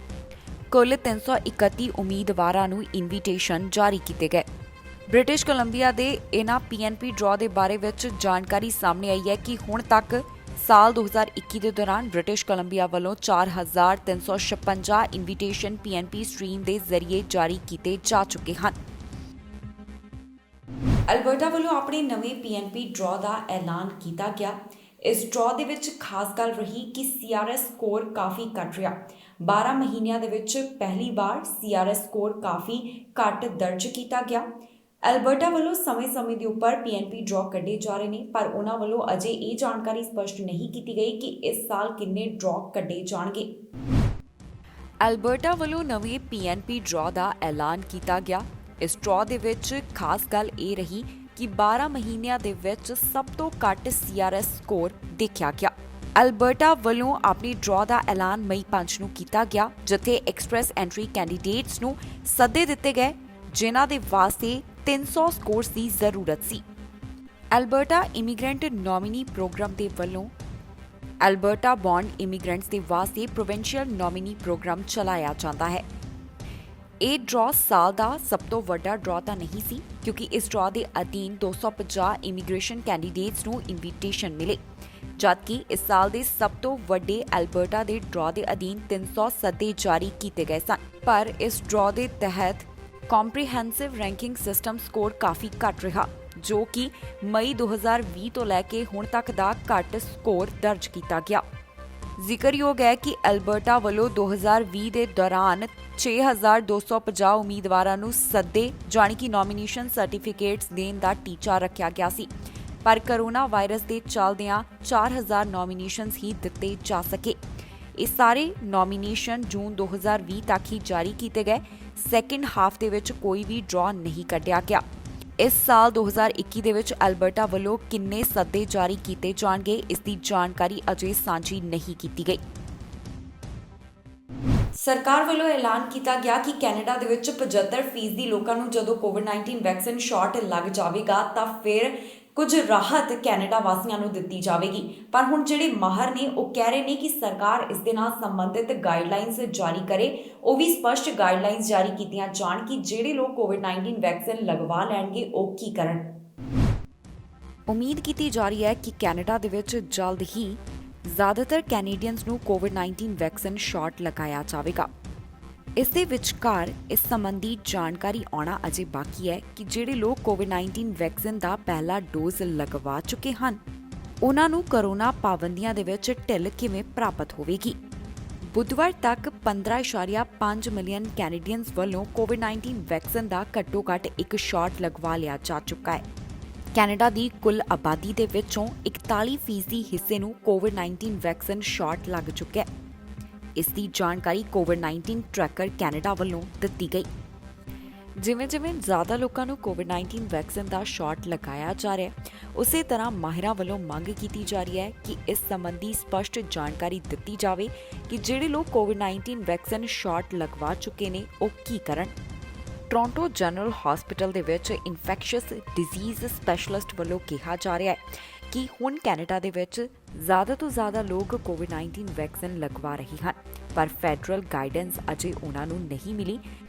A: ਕੁੱਲ 331 ਉਮੀਦਵਾਰਾਂ ਨੂੰ ਇਨਵੀਟੇਸ਼ਨ ਜਾਰੀ ਕੀਤੇ ਗਏ। ਬ੍ਰਿਟਿਸ਼ ਕੋਲੰਬੀਆ ਦੇ ਇਹਨਾਂ PNP ਡਰਾਅ ਦੇ ਬਾਰੇ ਵਿੱਚ ਜਾਣਕਾਰੀ ਸਾਹਮਣੇ ਆਈ ਹੈ ਕਿ ਹੁਣ ਤੱਕ ਸਾਲ 2021 ਦੇ ਦੌਰਾਨ ਬ੍ਰਿਟਿਸ਼ ਕੋਲੰਬੀਆ ਵੱਲੋਂ 4356 ਇਨਵੀਟੇਸ਼ਨ PNP ਸਟਰੀਮ ਦੇ ਜ਼ਰੀਏ ਜਾਰੀ ਕੀਤੇ ਜਾ ਚੁੱਕੇ ਹਨ। ਅਲਬਰਟਾ ਵੱਲੋਂ ਆਪਣੇ ਨਵੇਂ PNP ਡਰਾਅ ਦਾ ਐਲਾਨ ਕੀਤਾ ਗਿਆ। ਇਸ ਡਰਾਅ ਦੇ ਵਿੱਚ ਖਾਸ ਗੱਲ ਰਹੀ ਕਿ CRS ਸਕੋਰ ਕਾਫੀ ਘੱਟ ਰਿਹਾ। 12 ਮਹੀਨਿਆਂ ਦੇ ਵਿੱਚ ਪਹਿਲੀ ਵਾਰ CRS ਸਕੋਰ ਕਾਫੀ ਘੱਟ ਦਰਜ ਕੀਤਾ ਗਿਆ। ਅਲਬਰਟਾ ਵੱਲੋਂ ਸਮੇਂ-ਸਮੇਂ ਦੇ ਉੱਪਰ PNP ਡਰਾਅ ਕੱਢੇ ਜਾ ਰਹੇ ਨੇ, ਪਰ ਉਹਨਾਂ ਵੱਲੋਂ ਅਜੇ ਇਹ ਜਾਣਕਾਰੀ ਸਪਸ਼ਟ ਨਹੀਂ ਕੀਤੀ ਗਈ ਕਿ ਇਸ ਸਾਲ ਕਿੰਨੇ ਡਰਾਅ ਕੱਢੇ ਜਾਣਗੇ। ਅਲਬਰਟਾ ਵੱਲੋਂ ਨਵੇਂ PNP ਡਰਾਅ ਦਾ ਐਲਾਨ ਕੀਤਾ ਗਿਆ। ਇਸ ਡਰਾਅ ਦੇ ਵਿੱਚ ਖਾਸ ਗੱਲ ਇਹ ਰਹੀ ਕਿ 12 ਮਹੀਨਿਆਂ ਦੇ ਵਿੱਚ ਸਭ ਤੋਂ ਘੱਟ CRS ਸਕੋਰ ਦੇਖਿਆ ਗਿਆ। ਅਲਬਰਟਾ ਵੱਲੋਂ ਆਪਣੀ ਡਰਾਅ ਦਾ ਐਲਾਨ ਮਈ 5 ਨੂੰ ਕੀਤਾ ਗਿਆ, ਜਿੱਥੇ ਐਕਸਪ੍ਰੈਸ ਐਂਟਰੀ ਕੈਂਡੀਡੇਟਸ ਨੂੰ ਸੱਦੇ ਦਿੱਤੇ ਗਏ ਜਿਨ੍ਹਾਂ ਦੇ ਵਾਸਤੇ 300 ਸਕੋਰਸ ਦੀ ਜ਼ਰੂਰਤ ਸੀ। ਅਲਬਰਟਾ ਇਮੀਗ੍ਰੈਂਟ ਨੋਮੀਨੀ ਪ੍ਰੋਗਰਾਮ ਦੇ ਵੱਲੋਂ ਅਲਬਰਟਾ ਬੌਂਡ ਇਮੀਗ੍ਰੈਂਟਸ ਦੇ ਵਾਸਤੇ ਪ੍ਰੋਵਿੰਸ਼ੀਅਲ ਨੋਮੀਨੀ ਪ੍ਰੋਗਰਾਮ ਚਲਾਇਆ ਜਾਂਦਾ ਹੈ। ਇਹ ਡਰਾਅ ਸਾਲ ਦਾ ਸਭ ਤੋਂ ਵੱਡਾ ਡਰਾਅ ਤਾਂ ਨਹੀਂ ਸੀ, ਕਿਉਂਕਿ ਇਸ ਡਰਾਅ ਦੇ ਅਧੀਨ 250 ਇਮੀਗ੍ਰੇਸ਼ਨ ਕੈਂਡੀਡੇਟਸ ਨੂੰ ਇਨਵੀਟੇਸ਼ਨ ਮਿਲੇ, ਜਦਕਿ ਇਸ ਸਾਲ ਦੇ ਸਭ ਤੋਂ ਵੱਡੇ ਅਲਬਰਟਾ ਦੇ ਡਰਾਅ ਦੇ ਅਧੀਨ 300 ਸੱਦੇ ਜਾਰੀ ਕੀਤੇ ਗਏ ਸਨ। ਪਰ ਇਸ ਡਰਾਅ ਦੇ ਤਹਿਤ ਕੰਪਰੀਹੈਂਸਿਵ ਰੈਂਕਿੰਗ ਸਿਸਟਮ ਸਕੋਰ ਕਾਫੀ ਘੱਟ ਰਿਹਾ, ਜੋ ਕਿ ਮਈ 2020 ਤੋਂ ਲੈ ਕੇ ਹੁਣ ਤੱਕ ਦਾ ਘੱਟ ਸਕੋਰ ਦਰਜ ਕੀਤਾ ਗਿਆ। ਜ਼ਿਕਰਯੋਗ ਹੈ ਕਿ ਅਲਬਰਟਾ ਵੱਲੋਂ 2020 ਦੇ ਦੌਰਾਨ 6250 ਉਮੀਦਵਾਰਾਂ ਨੂੰ ਸੱਦੇ ਜਾਣੀ ਕਿ ਨੋਮੀਨੇਸ਼ਨ ਸਰਟੀਫਿਕੇਟਸ ਦੇਣ ਦਾ ਟੀਚਾ ਰੱਖਿਆ ਗਿਆ ਸੀ, ਪਰ ਕੋਰੋਨਾ ਵਾਇਰਸ ਦੇ ਚੱਲਦਿਆਂ 4000 ਨੋਮੀਨੇਸ਼ਨਸ ਹੀ ਦਿੱਤੇ ਜਾ ਸਕੇ। ਇਹ ਸਾਰੇ ਨੋਮੀਨੇਸ਼ਨ ਜੂਨ 2020 ਤੱਕ ਹੀ ਜਾਰੀ ਕੀਤੇ ਗਏ। ਸੈਕਿੰਡ ਹਾਫ ਦੇ ਵਿੱਚ ਕੋਈ ਵੀ ਡਰਾਅ ਨਹੀਂ ਕੱਢਿਆ ਗਿਆ। ਇਸ ਸਾਲ 2021 ਦੇ ਵਿੱਚ ਅਲਬਰਟਾ ਵੱਲੋਂ ਕਿੰਨੇ ਸੱਦੇ ਜਾਰੀ ਕੀਤੇ ਜਾਣਗੇ, ਇਸ ਦੀ ਜਾਣਕਾਰੀ ਅਜੇ ਸਾਂਝੀ ਨਹੀਂ ਕੀਤੀ ਗਈ। ਸਰਕਾਰ ਵੱਲੋਂ ਐਲਾਨ ਕੀਤਾ ਗਿਆ ਕਿ ਕੈਨੇਡਾ ਦੇ ਵਿੱਚ 75% ਲੋਕਾਂ ਨੂੰ ਜਦੋਂ ਕੋਵਿਡ-19 ਵੈਕਸੀਨ ਸ਼ਾਟ ਲੱਗ ਜਾਵੇਗਾ ਤਾਂ ਫਿਰ ਕੁਝ ਰਾਹਤ ਕੈਨੇਡਾ ਵਾਸੀਆਂ ਨੂੰ ਦਿੱਤੀ ਜਾਵੇਗੀ। ਪਰ ਹੁਣ ਜਿਹੜੇ ਮਾਹਰ ਨੇ ਉਹ ਕਹਿ ਰਹੇ ਨੇ ਕਿ ਸਰਕਾਰ ਇਸ ਦੇ ਨਾਲ ਸੰਬੰਧਿਤ ਗਾਈਡਲਾਈਨਸ ਜਾਰੀ ਕਰੇ, ਉਹ ਵੀ ਸਪਸ਼ਟ ਗਾਈਡਲਾਈਨਸ ਜਾਰੀ ਕੀਤੀਆਂ ਜਾਣ ਕਿ ਜਿਹੜੇ ਲੋਕ ਕੋਵਿਡ-19 ਵੈਕਸੀਨ ਲਗਵਾ ਲੈਣਗੇ ਉਹ ਕੀ ਕਰਨ। ਉਮੀਦ ਕੀਤੀ ਜਾ ਰਹੀ ਹੈ ਕਿ ਕੈਨੇਡਾ ਦੇ ਵਿੱਚ ਜਲਦ ਹੀ ਜ਼ਿਆਦਾਤਰ ਕੈਨੇਡੀਅਨਸ ਨੂੰ ਕੋਵਿਡ-19 ਵੈਕਸੀਨ ਸ਼ਾਟ ਲਗਾਇਆ ਜਾਵੇਗਾ। ਇਸ ਦੇ ਵਿਚਕਾਰ ਇਸ ਸੰਬੰਧੀ ਜਾਣਕਾਰੀ ਆਉਣਾ ਅਜੇ ਬਾਕੀ ਹੈ ਕਿ ਜਿਹੜੇ ਲੋਕ ਕੋਵਿਡ-19 ਵੈਕਸੀਨ ਦਾ ਪਹਿਲਾ ਡੋਜ਼ ਲਗਵਾ ਚੁੱਕੇ ਹਨ, ਉਹਨਾਂ ਨੂੰ ਕੋਰੋਨਾ ਪਾਬੰਦੀਆਂ ਦੇ ਵਿੱਚ ਢਿੱਲ ਕਿਵੇਂ ਪ੍ਰਾਪਤ ਹੋਵੇਗੀ। ਬੁੱਧਵਾਰ ਤੱਕ 15.5 ਮਿਲੀਅਨ ਕੈਨੇਡੀਅਨਸ ਵੱਲੋਂ ਕੋਵਿਡ-19 ਵੈਕਸੀਨ ਦਾ ਘੱਟੋ-ਘੱਟ ਇੱਕ ਸ਼ਾਟ ਲਗਵਾ ਲਿਆ ਜਾ ਚੁੱਕਾ ਹੈ। ਕੈਨੇਡਾ ਦੀ ਕੁੱਲ ਆਬਾਦੀ ਦੇ ਵਿੱਚੋਂ 41% ਹਿੱਸੇ ਨੂੰ ਕੋਵਿਡ-19 ਵੈਕਸੀਨ ਸ਼ਾਟ ਲੱਗ ਚੁੱਕਿਆ ਹੈ। ਇਸ ਦੀ ਜਾਣਕਾਰੀ ਕੋਵਿਡ-19 ਟਰੈਕਰ ਕੈਨੇਡਾ ਵੱਲੋਂ ਦਿੱਤੀ ਗਈ। ਜਿਵੇਂ-ਜਿਵੇਂ ਜ਼ਿਆਦਾ ਲੋਕਾਂ ਨੂੰ ਕੋਵਿਡ-19 ਵੈਕਸੀਨ ਦਾ ਸ਼ਾਟ ਲਗਾਇਆ ਜਾ ਰਿਹਾ ਹੈ, ਉਸੇ ਤਰ੍ਹਾਂ ਮਾਹਿਰਾਂ ਵੱਲੋਂ ਮੰਗ ਕੀਤੀ ਜਾ ਰਹੀ ਹੈ ਕਿ ਇਸ ਸੰਬੰਧੀ ਸਪਸ਼ਟ ਜਾਣਕਾਰੀ ਦਿੱਤੀ ਜਾਵੇ ਕਿ ਜਿਹੜੇ ਲੋਕ ਕੋਵਿਡ-19 ਵੈਕਸੀਨ ਸ਼ਾਟ ਲਗਵਾ ਚੁੱਕੇ ਨੇ ਉਹ ਕੀ ਕਰਨ। ਟੋਰਾਂਟੋ ਜਨਰਲ ਹਸਪੀਟਲ ਦੇ ਵਿੱਚ ਇਨਫੈਕਸ਼ੀਅਸ ਡਿਜ਼ੀਜ਼ ਸਪੈਸ਼ਲਿਸਟ ਵੱਲੋਂ ਕਿਹਾ ਜਾ ਰਿਹਾ ਹੈ ਕਿ ਹੁਣ ਕੈਨੇਡਾ ਦੇ ਵਿੱਚ ਜ਼ਿਆਦਾ ਤੋਂ ਜ਼ਿਆਦਾ ਲੋਕ ਕੋਵਿਡ-19 ਵੈਕਸੀਨ ਲਗਵਾ ਰਹੇ ਹਨ, ਪਰ ਫੈਡਰਲ ਗਾਈਡੈਂਸ ਅਜੇ ਉਹਨਾਂ ਨੂੰ ਨਹੀਂ ਮਿਲੀ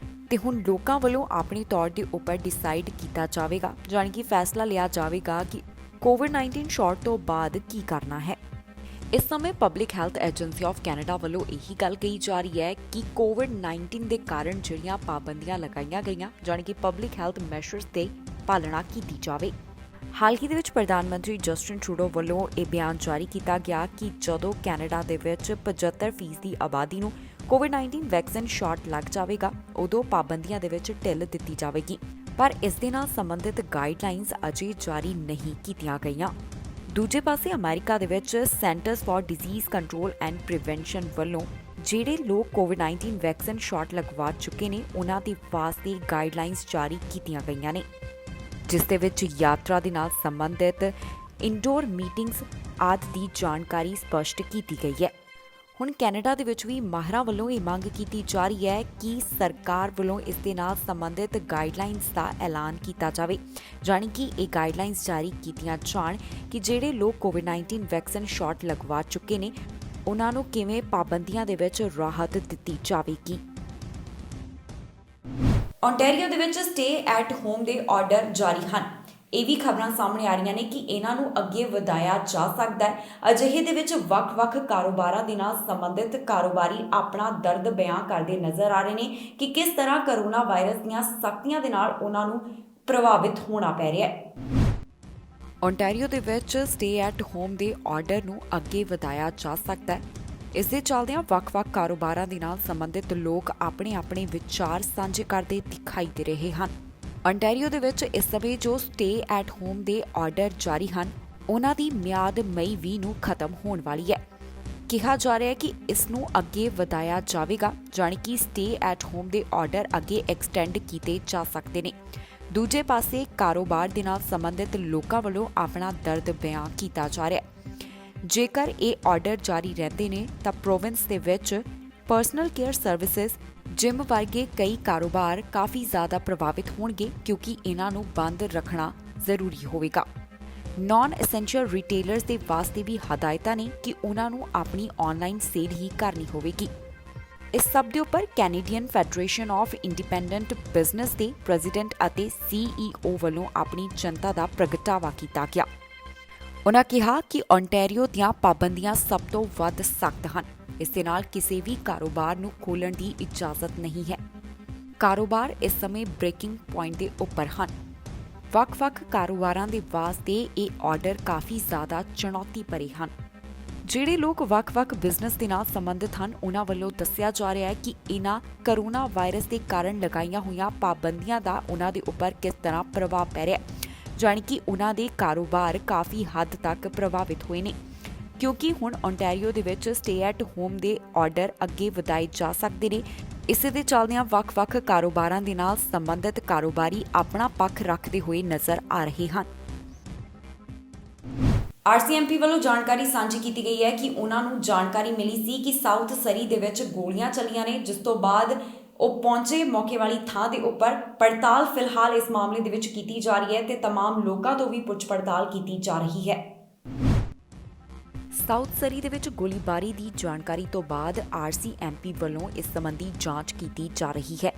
A: ਤੇ ਹੁਣ ਲੋਕਾਂ ਵੱਲੋਂ ਆਪਣੀ ਤੌਰ ਦੇ ਉੱਪਰ ਡਿਸਾਈਡ ਕੀਤਾ ਜਾਵੇਗਾ, ਜਾਣੀ ਕਿ ਫੈਸਲਾ ਲਿਆ ਜਾਵੇਗਾ ਕਿ ਕੋਵਿਡ-19 ਸ਼ਾਟ ਤੋਂ ਬਾਅਦ ਕੀ ਕਰਨਾ ਹੈ। ਇਸ ਸਮੇਂ public health agency of Canada ਵੱਲੋਂ ਇਹੀ ਗੱਲ ਕਹੀ ਜਾ ਰਹੀ ਹੈ ਕਿ ਕੋਵਿਡ-19 ਦੇ ਕਾਰਨ ਜਿਹੜੀਆਂ ਪਾਬੰਦੀਆਂ ਲਗਾਈਆਂ ਗਈਆਂ, ਜਾਣੀ ਕਿ ਪਬਲਿਕ ਹੈਲਥ ਮੈਸ਼ਰਸ ਤੇ ਪਾਲਣਾ ਕੀਤੀ ਜਾਵੇ। ਹਾਲ ਹੀ ਦੇ ਵਿੱਚ ਪ੍ਰਧਾਨ ਮੰਤਰੀ ਜਸਟਿਨ ਟਰੂਡੋ ਵੱਲੋਂ ਇਹ ਬਿਆਨ ਜਾਰੀ ਕੀਤਾ ਗਿਆ ਕਿ ਜਦੋਂ ਕੈਨੇਡਾ ਦੇ ਵਿੱਚ 75% ਦੀ ਆਬਾਦੀ ਨੂੰ ਕੋਵਿਡ-19 ਵੈਕਸੀਨ ਸ਼ਾਟ ਲੱਗ ਜਾਵੇਗਾ, ਉਦੋਂ ਪਾਬੰਦੀਆਂ ਦੇ ਵਿੱਚ ਢਿੱਲ ਦਿੱਤੀ ਜਾਵੇਗੀ। ਪਰ ਇਸ ਦੇ ਨਾਲ ਸੰਬੰਧਿਤ ਗਾਈਡਲਾਈਨਸ ਅਜੇ ਜਾਰੀ ਨਹੀਂ ਕੀਤੀਆਂ ਗਈਆਂ। ਦੂਜੇ ਪਾਸੇ ਅਮਰੀਕਾ ਦੇ ਵਿੱਚ centers for disease control and prevention ਵੱਲੋਂ ਜਿਹੜੇ ਲੋਕ ਕੋਵਿਡ-19 ਵੈਕਸੀਨ ਸ਼ਾਟ ਲਗਵਾ ਚੁੱਕੇ ਨੇ ਉਹਨਾਂ ਦੇ ਵਾਸਤੇ ਗਾਈਡਲਾਈਨਸ ਜਾਰੀ ਕੀਤੀਆਂ ਗਈਆਂ ਨੇ, ਜਿਸ ਦੇ ਵਿੱਚ ਯਾਤਰਾ ਦੇ ਨਾਲ ਸੰਬੰਧਿਤ ਇਨਡੋਰ ਮੀਟਿੰਗਸ ਆਦਿ ਦੀ ਜਾਣਕਾਰੀ ਸਪਸ਼ਟ ਕੀਤੀ ਗਈ ਹੈ। ਹੁਣ ਕੈਨੇਡਾ ਦੇ ਵਿੱਚ ਵੀ ਮਾਹਿਰਾਂ ਵੱਲੋਂ ਇਹ ਮੰਗ ਕੀਤੀ ਜਾ ਰਹੀ ਹੈ ਕਿ ਸਰਕਾਰ ਵੱਲੋਂ ਇਸ ਦੇ ਨਾਲ ਸੰਬੰਧਿਤ ਗਾਈਡਲਾਈਨਸ ਦਾ ਐਲਾਨ ਕੀਤਾ ਜਾਵੇ, ਜਾਣੀ ਕਿ ਇਹ ਗਾਈਡਲਾਈਨਸ ਜਾਰੀ ਕੀਤੀਆਂ ਜਾਣ ਕਿ ਜਿਹੜੇ ਲੋਕ ਕੋਵਿਡ-19 ਵੈਕਸੀਨ ਸ਼ਾਟ ਲਗਵਾ ਚੁੱਕੇ ਨੇ ਉਹਨਾਂ ਨੂੰ ਕਿਵੇਂ ਪਾਬੰਦੀਆਂ ਦੇ ਵਿੱਚ ਰਾਹਤ ਦਿੱਤੀ ਜਾਵੇਗੀ। ਓਨਟਾਰੀਓ ਦੇ ਵਿੱਚ ਸਟੇ ਐਟ ਹੋਮ ਦੇ ਆਰਡਰ ਜਾਰੀ ਹਨ। ਇਹ ਵੀ ਖਬਰਾਂ ਸਾਹਮਣੇ ਆ ਰਹੀਆਂ ਨੇ ਕਿ ਇਹਨਾਂ ਨੂੰ ਅੱਗੇ ਵਧਾਇਆ ਜਾ ਸਕਦਾ ਹੈ। ਅਜਿਹੇ ਦੇ ਵਿੱਚ ਵੱਖ-ਵੱਖ ਕਾਰੋਬਾਰਾਂ ਦੇ ਨਾਲ ਸੰਬੰਧਿਤ ਕਾਰੋਬਾਰੀ ਆਪਣਾ ਦਰਦ ਬਿਆਨ ਕਰਦੇ ਨਜ਼ਰ ਆ ਰਹੇ ਨੇ ਕਿ ਕਿਸ ਤਰ੍ਹਾਂ ਕੋਰੋਨਾ ਵਾਇਰਸ ਦੀਆਂ ਸਖਤੀਆਂ ਦੇ ਨਾਲ ਉਹਨਾਂ ਨੂੰ ਪ੍ਰਭਾਵਿਤ ਹੋਣਾ ਪੈ ਰਿਹਾ ਹੈ। ਓਨਟਾਰੀਓ ਦੇ ਵਿੱਚ ਸਟੇ ਐਟ ਹੋਮ ਦੇ ਆਰਡਰ ਨੂੰ ਅੱਗੇ ਵਧਾਇਆ ਜਾ ਸਕਦਾ ਹੈ। ਇਸ ਦੇ ਚੱਲਦਿਆਂ ਵੱਖ-ਵੱਖ ਕਾਰੋਬਾਰਾਂ ਦੇ ਨਾਲ ਸੰਬੰਧਿਤ ਲੋਕ ਆਪਣੇ ਵਿਚਾਰ ਸਾਂਝੇ ਕਰਦੇ ਦਿਖਾਈ ਦੇ ਰਹੇ ਹਨ। ਓਨਟਾਰੀਓ ਦੇ ਵਿੱਚ ਇਸ ਸਮੇਂ ਜੋ ਸਟੇ ਐਟ ਹੋਮ ਦੇ ਆਰਡਰ ਜਾਰੀ ਹਨ, ਉਹਨਾਂ ਦੀ ਮਿਆਦ ਮਈ 20 ਨੂੰ ਖਤਮ ਹੋਣ ਵਾਲੀ ਹੈ। ਕਿਹਾ ਜਾ ਰਿਹਾ ਹੈ ਕਿ ਇਸ ਨੂੰ ਅੱਗੇ ਵਧਾਇਆ ਜਾਵੇਗਾ, ਜਾਣੀ ਕਿ ਸਟੇ ਐਟ ਹੋਮ ਦੇ ਆਰਡਰ ਅੱਗੇ ਐਕਸਟੈਂਡ ਕੀਤੇ ਜਾ ਸਕਦੇ ਨੇ। ਦੂਜੇ ਪਾਸੇ ਕਾਰੋਬਾਰ ਦੇ ਨਾਲ ਸੰਬੰਧਿਤ ਲੋਕਾਂ ਵੱਲੋਂ ਆਪਣਾ ਦਰਦ ਬਿਆਨ ਕੀਤਾ ਜਾ ਰਿਹਾ ਹੈ। ਜੇਕਰ ਇਹ ਆਰਡਰ ਜਾਰੀ ਰਹਿੰਦੇ ਨੇ ਤਾਂ ਪ੍ਰੋਵਿੰਸ ਦੇ ਵਿੱਚ ਪਰਸਨਲ ਕੇਅਰ ਸਰਵਿਸਿਜ਼, ਜਿਮ ਵਰਗੇ ਕਈ ਕਾਰੋਬਾਰ ਕਾਫੀ ਜ਼ਿਆਦਾ ਪ੍ਰਭਾਵਿਤ ਹੋਣਗੇ, ਕਿਉਂਕਿ ਇਹਨਾਂ ਨੂੰ ਬੰਦ ਰੱਖਣਾ ਜ਼ਰੂਰੀ ਹੋਵੇਗਾ। ਨਾਨ ਐਸੈਂਸ਼ੀਅਲ ਰਿਟੇਲਰਸ ਦੇ ਵਾਸਤੇ ਵੀ ਹਦਾਇਤਾਂ ਨੇ ਕਿ ਉਹਨਾਂ ਨੂੰ ਆਪਣੀ ਆਨਲਾਈਨ ਸੇਲ ਹੀ ਕਰਨੀ ਹੋਵੇਗੀ। ਇਸ ਸਭ ਦੇ ਉੱਪਰ Canadian federation of independent business ਦੇ ਪ੍ਰੈਜ਼ੀਡੈਂਟ ਅਤੇ CEO ਵੱਲੋਂ ਆਪਣੀ ਚਿੰਤਾ ਦਾ ਪ੍ਰਗਟਾਵਾ ਕੀਤਾ ਗਿਆ। ਉਨ੍ਹਾਂ ਕਿਹਾ ਕਿ ਓਨਟਾਰੀਓ ਦੀਆਂ ਪਾਬੰਦੀਆਂ ਸਭ ਤੋਂ ਵੱਧ ਸਖਤ ਹਨ। ਇਸ ਦੇ ਨਾਲ ਕਿਸੇ ਵੀ ਕਾਰੋਬਾਰ ਨੂੰ ਖੋਲ੍ਹਣ ਦੀ ਇਜਾਜ਼ਤ ਨਹੀਂ ਹੈ। ਕਾਰੋਬਾਰ ਇਸ ਸਮੇਂ ਬ੍ਰੇਕਿੰਗ ਪੁਆਇੰਟ ਦੇ ਉੱਪਰ ਹਨ। ਵੱਖ-ਵੱਖ ਕਾਰੋਬਾਰਾਂ ਦੇ ਵਾਸਤੇ ਇਹ ਆਰਡਰ ਕਾਫੀ ਜ਼ਿਆਦਾ ਚੁਣੌਤੀ ਭਰੇ ਹਨ। ਜਿਹੜੇ ਲੋਕ ਵੱਖ-ਵੱਖ ਬਿਜ਼ਨਸ ਦੇ ਨਾਲ ਸੰਬੰਧਿਤ ਹਨ, ਉਹਨਾਂ ਵੱਲੋਂ ਦੱਸਿਆ ਜਾ ਰਿਹਾ ਹੈ ਕਿ ਇਹਨਾਂ ਕਰੋਨਾ ਵਾਇਰਸ ਦੇ ਕਾਰਨ ਲਗਾਈਆਂ ਹੋਈਆਂ ਪਾਬੰਦੀਆਂ ਦਾ ਉਹਨਾਂ ਦੇ ਉੱਪਰ ਕਿਸ ਤਰ੍ਹਾਂ ਪ੍ਰਭਾਵ ਪੈ ਰਿਹਾ ਹੈ, ਜਾਣੀ ਕਿ ਉਹਨਾਂ ਦੇ ਕਾਰੋਬਾਰ ਕਾਫੀ ਹੱਦ ਤੱਕ ਪ੍ਰਭਾਵਿਤ ਹੋਏ ਨੇ, ਕਿਉਂਕਿ ਹੁਣ ਓਨਟਾਰੀਓ ਦੇ ਵਿੱਚ ਸਟੇ ਐਟ ਹੋਮ ਦੇ ਆਰਡਰ ਅੱਗੇ ਵਧਾਏ ਜਾ ਸਕਦੇ ਨੇ। ਇਸੇ ਦੇ ਚੱਲਦਿਆਂ ਵੱਖ-ਵੱਖ ਕਾਰੋਬਾਰਾਂ ਦੇ ਨਾਲ ਸੰਬੰਧਿਤ ਕਾਰੋਬਾਰੀ ਆਪਣਾ ਪੱਖ ਰੱਖਦੇ ਹੋਏ ਨਜ਼ਰ ਆ ਰਹੇ ਹਨ। RCMP ਵੱਲੋਂ ਜਾਣਕਾਰੀ ਸਾਂਝੀ ਕੀਤੀ ਗਈ ਹੈ ਕਿ ਉਹਨਾਂ ਨੂੰ ਜਾਣਕਾਰੀ ਮਿਲੀ ਸੀ ਕਿ ਸਾਊਥ ਸਰੀ ਦੇ ਵਿੱਚ ਗੋਲੀਆਂ ਚੱਲੀਆਂ ਨੇ, ਜਿਸ ਤੋਂ ਬਾਅਦ ਉਹ ਪਹੁੰਚੇ ਮੌਕੇ ਵਾਲੀ ਥਾਂ ਦੇ ਉੱਪਰ। ਪੜਤਾਲ ਫਿਲਹਾਲ ਇਸ ਮਾਮਲੇ ਦੇ ਵਿੱਚ ਕੀਤੀ ਜਾ ਰਹੀ ਹੈ ਤੇ तमाम ਲੋਕਾਂ ਤੋਂ ਵੀ ਪੁੱਛ ਪੜਤਾਲ ਕੀਤੀ ਜਾ ਰਹੀ ਹੈ। ਸਾਊਥ ਸਰੀ ਦੇ ਵਿੱਚ ਗੋਲੀਬਾਰੀ ਦੀ ਜਾਣਕਾਰੀ ਤੋਂ ਬਾਅਦ RCMP ਵੱਲੋਂ ਇਸ ਸੰਬੰਧੀ ਜਾਂਚ ਕੀਤੀ ਜਾ ਰਹੀ ਹੈ।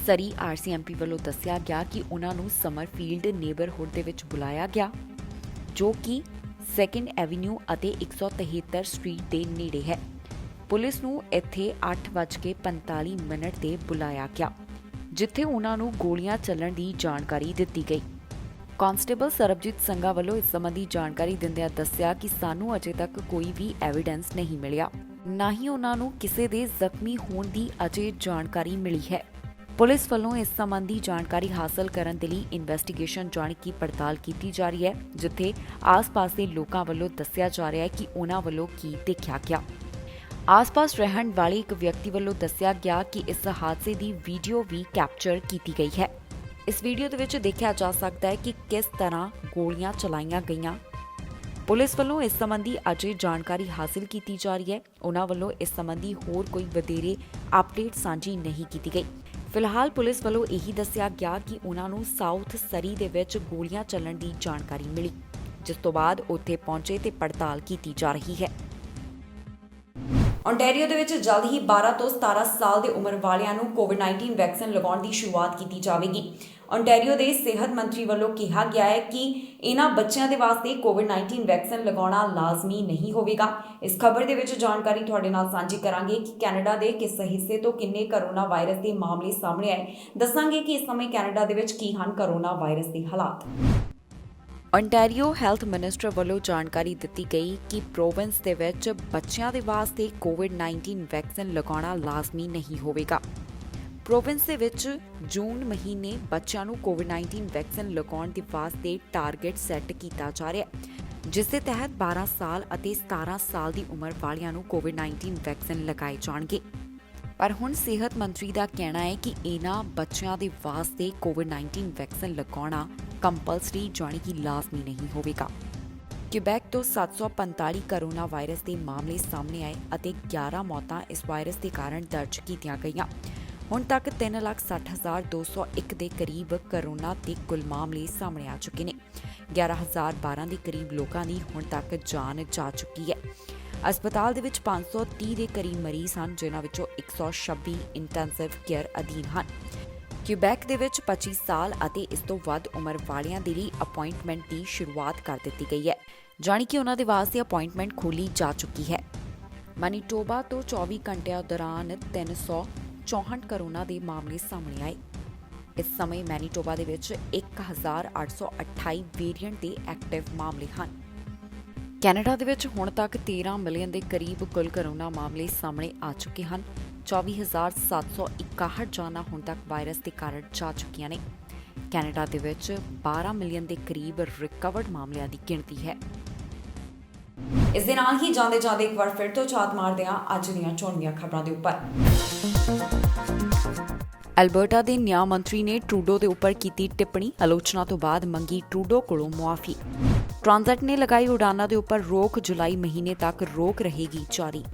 A: ਸਰੀ RCMP ਵੱਲੋਂ ਦੱਸਿਆ ਗਿਆ ਕਿ ਉਹਨਾਂ ਨੂੰ ਸਮਰਫੀਲਡ ਨੇਬਰਹੁੱਡ ਦੇ ਵਿੱਚ ਬੁਲਾਇਆ ਗਿਆ, ਜੋ ਕਿ 2nd ਐਵੀਨਿਊ ਅਤੇ 173 ਸਟਰੀਟ ਦੇ ਨੇੜੇ ਹੈ। ਪੁਲਿਸ ਨੂੰ ਇੱਥੇ 8:45 ਤੇ ਬੁਲਾਇਆ ਗਿਆ, ਜਿੱਥੇ ਉਹਨਾਂ ਨੂੰ ਗੋਲੀਆਂ ਚੱਲਣ ਦੀ ਜਾਣਕਾਰੀ ਦਿੱਤੀ ਗਈ। ਕਾਂਸਟੇਬਲ ਸਰਬਜੀਤ ਸੰਘਾ ਵੱਲੋਂ ਇਸ ਸੰਬੰਧੀ ਜਾਣਕਾਰੀ ਦਿੰਦਿਆਂ ਦੱਸਿਆ ਕਿ ਸਾਨੂੰ ਅਜੇ ਤੱਕ ਕੋਈ ਵੀ ਐਵੀਡੈਂਸ ਨਹੀਂ ਮਿਲਿਆ, ਨਾ ਹੀ ਉਹਨਾਂ ਨੂੰ ਕਿਸੇ ਦੇ ਜ਼ਖਮੀ ਹੋਣ ਦੀ ਅਜੇ ਜਾਣਕਾਰੀ ਮਿਲੀ ਹੈ। ਪੁਲਿਸ ਵੱਲੋਂ ਇਸ ਸੰਬੰਧੀ ਜਾਣਕਾਰੀ ਹਾਸਲ ਕਰਨ ਦੇ ਲਈ ਇਨਵੈਸਟੀਗੇਸ਼ਨ ਜਾਣੀ ਕਿ ਪੜਤਾਲ ਕੀਤੀ ਜਾ ਰਹੀ ਹੈ, ਜਿੱਥੇ ਆਸ-ਪਾਸ ਦੇ ਲੋਕਾਂ ਵੱਲੋਂ ਦੱਸਿਆ ਜਾ ਰਿਹਾ ਹੈ ਕਿ ਉਹਨਾਂ ਵੱਲੋਂ ਕੀ ਦੇਖਿਆ ਗਿਆ। ਆਸ-ਪਾਸ ਰਹਿਣ ਵਾਲੇ ਇੱਕ ਵਿਅਕਤੀ ਵੱਲੋਂ ਦੱਸਿਆ ਗਿਆ ਕਿ ਇਸ ਹਾਦਸੇ ਦੀ ਵੀਡੀਓ ਵੀ ਕੈਪਚਰ ਕੀਤੀ ਗਈ ਹੈ। ਇਸ ਵੀਡੀਓ ਦੇ ਵਿੱਚ ਦੇਖਿਆ ਜਾ ਸਕਦਾ ਹੈ ਕਿ ਕਿਸ ਤਰ੍ਹਾਂ ਗੋਲੀਆਂ ਚਲਾਈਆਂ ਗਈਆਂ। ਪੁਲਿਸ ਵੱਲੋਂ ਇਸ ਸੰਬੰਧੀ ਅਜੇ ਜਾਣਕਾਰੀ ਹਾਸਲ ਕੀਤੀ ਜਾ ਰਹੀ ਹੈ। ਉਹਨਾਂ ਵੱਲੋਂ ਇਸ ਸੰਬੰਧੀ ਹੋਰ ਕੋਈ ਵਧੇਰੇ ਅਪਡੇਟ ਸਾਂਝੀ ਨਹੀਂ ਕੀਤੀ ਗਈ। ਫਿਲਹਾਲ ਪੁਲਿਸ ਵੱਲੋਂ ਇਹੀ ਦੱਸਿਆ ਗਿਆ ਕਿ ਉਹਨਾਂ ਨੂੰ ਸਾਊਥ ਸਰੀ ਦੇ ਵਿੱਚ ਗੋਲੀਆਂ ਚੱਲਣ ਦੀ ਜਾਣਕਾਰੀ ਮਿਲੀ, ਜਿਸ ਤੋਂ ਬਾਅਦ ਉੱਥੇ ਪਹੁੰਚੇ ਤੇ ਪੜਤਾਲ ਕੀਤੀ ਜਾ ਰਹੀ ਹੈ। ਓਨਟਾਰੀਓ ਦੇ ਵਿੱਚ ਜਲਦ ਹੀ 12 ਤੋਂ 17 ਸਾਲ ਦੇ ਉਮਰ ਵਾਲਿਆਂ ਨੂੰ ਕੋਵਿਡ-19 ਵੈਕਸੀਨ ਲਗਾਉਣ ਦੀ ਸ਼ੁਰੂਆਤ ਕੀਤੀ ਜਾਵੇਗੀ। ਓਨਟਾਰੀਓ ਦੇ ਸਿਹਤ ਮੰਤਰੀ ਵੱਲੋਂ ਕਿਹਾ ਗਿਆ ਹੈ ਕਿ ਇਹਨਾਂ ਬੱਚਿਆਂ ਦੇ ਵਾਸਤੇ ਕੋਵਿਡ-19 ਵੈਕਸੀਨ ਲਗਾਉਣਾ ਲਾਜ਼ਮੀ ਨਹੀਂ ਹੋਵੇਗਾ। ਇਸ ਖਬਰ ਦੇ ਵਿੱਚ ਜਾਣਕਾਰੀ ਤੁਹਾਡੇ ਨਾਲ ਸਾਂਝੀ ਕਰਾਂਗੇ ਕਿ ਕੈਨੇਡਾ ਦੇ ਕਿਸ ਹਿੱਸੇ ਤੋਂ ਕਿੰਨੇ ਕਰੋਨਾ ਵਾਇਰਸ ਦੇ ਮਾਮਲੇ ਸਾਹਮਣੇ ਆਏ। ਦੱਸਾਂਗੇ ਕਿ ਇਸ ਸਮੇਂ ਕੈਨੇਡਾ ਦੇ ਵਿੱਚ ਕੀ ਹਨ ਕਰੋਨਾ ਵਾਇਰਸ ਦੇ ਹਾਲਾਤ। ਓਨਟਾਰੀਓ ਹੈਲਥ ਮਿਨਿਸਟਰ ਵੱਲੋਂ ਜਾਣਕਾਰੀ ਦਿੱਤੀ ਗਈ ਕਿ ਪ੍ਰੋਵਿੰਸ ਦੇ ਵਿੱਚ ਬੱਚਿਆਂ ਦੇ ਵਾਸਤੇ ਕੋਵਿਡ-19 ਵੈਕਸੀਨ ਲਗਾਉਣਾ ਲਾਜ਼ਮੀ ਨਹੀਂ ਹੋਵੇਗਾ। ਪ੍ਰੋਵਿੰਸ ਦੇ ਵਿੱਚ ਜੂਨ ਮਹੀਨੇ ਬੱਚਿਆਂ ਨੂੰ ਕੋਵਿਡ-19 ਵੈਕਸੀਨ ਲਗਾਉਣ ਦੇ ਵਾਸਤੇ ਟਾਰਗੇਟ ਸੈੱਟ ਕੀਤਾ ਜਾ ਰਿਹਾ ਹੈ, ਜਿਸ ਦੇ ਤਹਿਤ 12 ਸਾਲ ਅਤੇ 17 ਸਾਲ ਦੀ ਉਮਰ ਵਾਲਿਆਂ ਨੂੰ ਕੋਵਿਡ-19 ਵੈਕਸੀਨ ਲਗਾਏ ਜਾਣਗੇ। ਪਰ ਹੁਣ ਸਿਹਤ ਮੰਤਰੀ ਦਾ ਕਹਿਣਾ ਹੈ ਕਿ ਇਹਨਾਂ ਬੱਚਿਆਂ ਦੇ ਵਾਸਤੇ ਕੋਵਿਡ-19 ਵੈਕਸੀਨ ਲਗਾਉਣਾ ਕੰਪਲਸਰੀ ਜਾਣੀ ਕਿ ਲਾਜ਼ਮੀ ਨਹੀਂ ਹੋਵੇਗਾ। ਕਿਬੈਕ ਤੋਂ 745 ਕਰੋਨਾ ਵਾਇਰਸ ਦੇ ਮਾਮਲੇ ਸਾਹਮਣੇ ਆਏ ਅਤੇ 11 ਮੌਤਾਂ ਇਸ ਵਾਇਰਸ ਦੇ ਕਾਰਨ ਦਰਜ ਕੀਤੀਆਂ ਗਈਆਂ। ਹੁਣ ਤੱਕ 3,60,201 ਦੇ ਕਰੀਬ ਕਰੋਨਾ ਦੇ ਕੁੱਲ ਮਾਮਲੇ ਸਾਹਮਣੇ ਆ ਚੁੱਕੇ ਨੇ। 11,012 ਦੇ ਕਰੀਬ ਲੋਕਾਂ ਦੀ ਹੁਣ ਤੱਕ ਜਾਨ ਜਾ ਚੁੱਕੀ ਹੈ। ਹਸਪਤਾਲ ਦੇ ਵਿੱਚ 530 ਦੇ ਕਰੀਬ ਮਰੀਜ਼ ਹਨ, ਜਿਨ੍ਹਾਂ ਵਿੱਚੋਂ 126 ਇੰਟੈਂਸਿਵ ਕੇਅਰ ਅਧੀਨ ਹਨ। ਕਿਬੈਕ ਦੇ ਵਿੱਚ 25 ਸਾਲ ਅਤੇ ਇਸ ਤੋਂ ਵੱਧ ਉਮਰ ਵਾਲਿਆਂ ਦੇ ਲਈ ਅਪਾਇੰਟਮੈਂਟ ਦੀ ਸ਼ੁਰੂਆਤ ਕਰ ਦਿੱਤੀ ਗਈ ਹੈ, ਜਾਣੀ ਕਿ ਉਹਨਾਂ ਦੇ ਵਾਸਤੇ ਅਪਾਇੰਟਮੈਂਟ ਖੋਲੀ ਜਾ ਚੁੱਕੀ ਹੈ। ਮੈਨੀਟੋਬਾ ਤੋਂ 24 ਘੰਟਿਆਂ ਦੌਰਾਨ 364 ਕਰੋਨਾ ਦੇ ਮਾਮਲੇ ਸਾਹਮਣੇ ਆਏ। ਇਸ ਸਮੇਂ ਮੈਨੀਟੋਬਾ ਦੇ ਵਿੱਚ 1,828 ਵੇਰੀਐਂਟ ਦੇ ਐਕਟਿਵ ਮਾਮਲੇ ਹਨ। ਕੈਨੇਡਾ ਦੇ ਵਿੱਚ ਹੁਣ ਤੱਕ 13 ਮਿਲੀਅਨ ਦੇ ਕਰੀਬ ਕੁੱਲ ਕਰੋਨਾ ਮਾਮਲੇ ਸਾਹਮਣੇ ਆ ਚੁੱਕੇ ਹਨ। 24,761 ਜਾਨਾਂ ਹੁਣ ਤੱਕ ਵਾਇਰਸ ਦੇ ਕਾਰਨ ਜਾ ਚੁੱਕੀਆਂ ਨੇ। ਕੈਨੇਡਾ ਦੇ ਵਿੱਚ 12 ਮਿਲੀਅਨ ਦੇ ਕਰੀਬ ਰਿਕਵਰਡ ਮਾਮਲਿਆਂ ਦੀ ਗਿਣਤੀ ਹੈ। ਇਸ ਦੇ ਨਾਲ ਹੀ ਜਾਂਦੇ ਇੱਕ ਵਾਰ ਫਿਰ ਤੋਂ ਝਾਤ ਮਾਰਦੇ ਹਾਂ ਅੱਜ ਦੀਆਂ ਚੋਣਵੀਆਂ ਖਬਰਾਂ ਦੇ ਉੱਪਰ। ਐਲਬਰਟਾ ਦੇ ਨਿਆਂ ਮੰਤਰੀ ਨੇ ਟਰੂਡੋ ਦੇ ਉੱਪਰ ਕੀਤੀ ਟਿੱਪਣੀ, ਆਲੋਚਨਾ ਤੋਂ ਬਾਅਦ ਮੰਗੀ ਟਰੂਡੋ ਕੋਲੋਂ ਮੁਆਫੀ। ਟ੍ਰਾਂਜ਼ਿਟ ਨੇ ਲਗਾਈ ਉਡਾਨਾਂ ਦੇ ਉੱਪਰ ਰੋਕ, ਜੁਲਾਈ ਮਹੀਨੇ ਤੱਕ ਰੋਕ ਰਹੇਗੀ ਜਾਰੀ।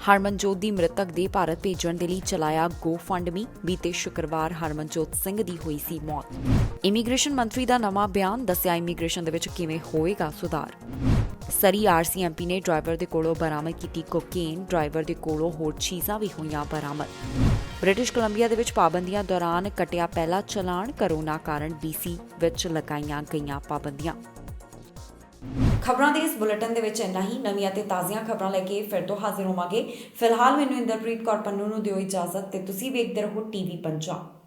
A: ਹਰਮਨਜੋਤ ਦੀ ਮ੍ਰਿਤਕ ਦੇ ਭਾਰਤ ਭੇਜਣ ਦੇ ਲਈ ਚਲਾਇਆ ਗੋਫੰਡਮੀ, ਬੀਤੇ ਸ਼ੁੱਕਰਵਾਰ ਹਰਮਨਜੋਤ ਸਿੰਘ ਦੀ ਹੋਈ ਸੀ ਮੌਤ। ਇਮੀਗ੍ਰੇਸ਼ਨ ਮੰਤਰੀ ਦਾ ਨਵਾਂ ਬਿਆਨ, ਦੱਸਿਆ ਇਮੀਗ੍ਰੇਸ਼ਨ ਦੇ ਵਿੱਚ ਕਿਵੇਂ ਹੋਏਗਾ ਸੁਧਾਰ। ਸਰੀ ਆਰਸੀਐਮਪੀ ਨੇ ਡਰਾਈਵਰ ਦੇ ਕੋਲੋਂ ਬਰਾਮਦ ਕੀਤੀ ਕੋਕੇਨ, ਡਰਾਈਵਰ ਦੇ ਕੋਲੋਂ ਹੋਰ ਚੀਜ਼ਾਂ ਵੀ ਹੋਈਆਂ ਬਰਾਮਦ। ਬ੍ਰਿਟਿਸ਼ ਕੋਲੰਬੀਆ ਦੇ ਵਿੱਚ ਪਾਬੰਦੀਆਂ ਦੌਰਾਨ ਕਟਿਆ ਪਹਿਲਾ ਚਲਾਨ, ਕੋਰੋਨਾ ਕਾਰਨ BC ਵਿੱਚ ਲਗਾਈਆਂ ਗਈਆਂ ਪਾਬੰਦੀਆਂ। ਖਬਰਾਂ ਦੇ ਇਸ ਬੁਲੇਟਿਨ ਦੇ ਵਿੱਚ ਇੰਨਾ ਹੀ। ਨਵੀਆਂ ਤੇ ਤਾਜ਼ੀਆਂ ਖਬਰਾਂ ਲੈ ਕੇ ਫਿਰ ਤੋਂ ਹਾਜ਼ਰ ਹੋਵਾਂਗੇ। ਫਿਲਹਾਲ ਮੈਨੂੰ ਇੰਦਰਪ੍ਰੀਤ ਕੌਰ ਪੰਨੂ ਨੂੰ ਦਿਓ ਇਜਾਜ਼ਤ ਤੇ ਤੁਸੀਂ ਵੇਖਦੇ ਰਹੋ TV ਪੰਜਾਬ।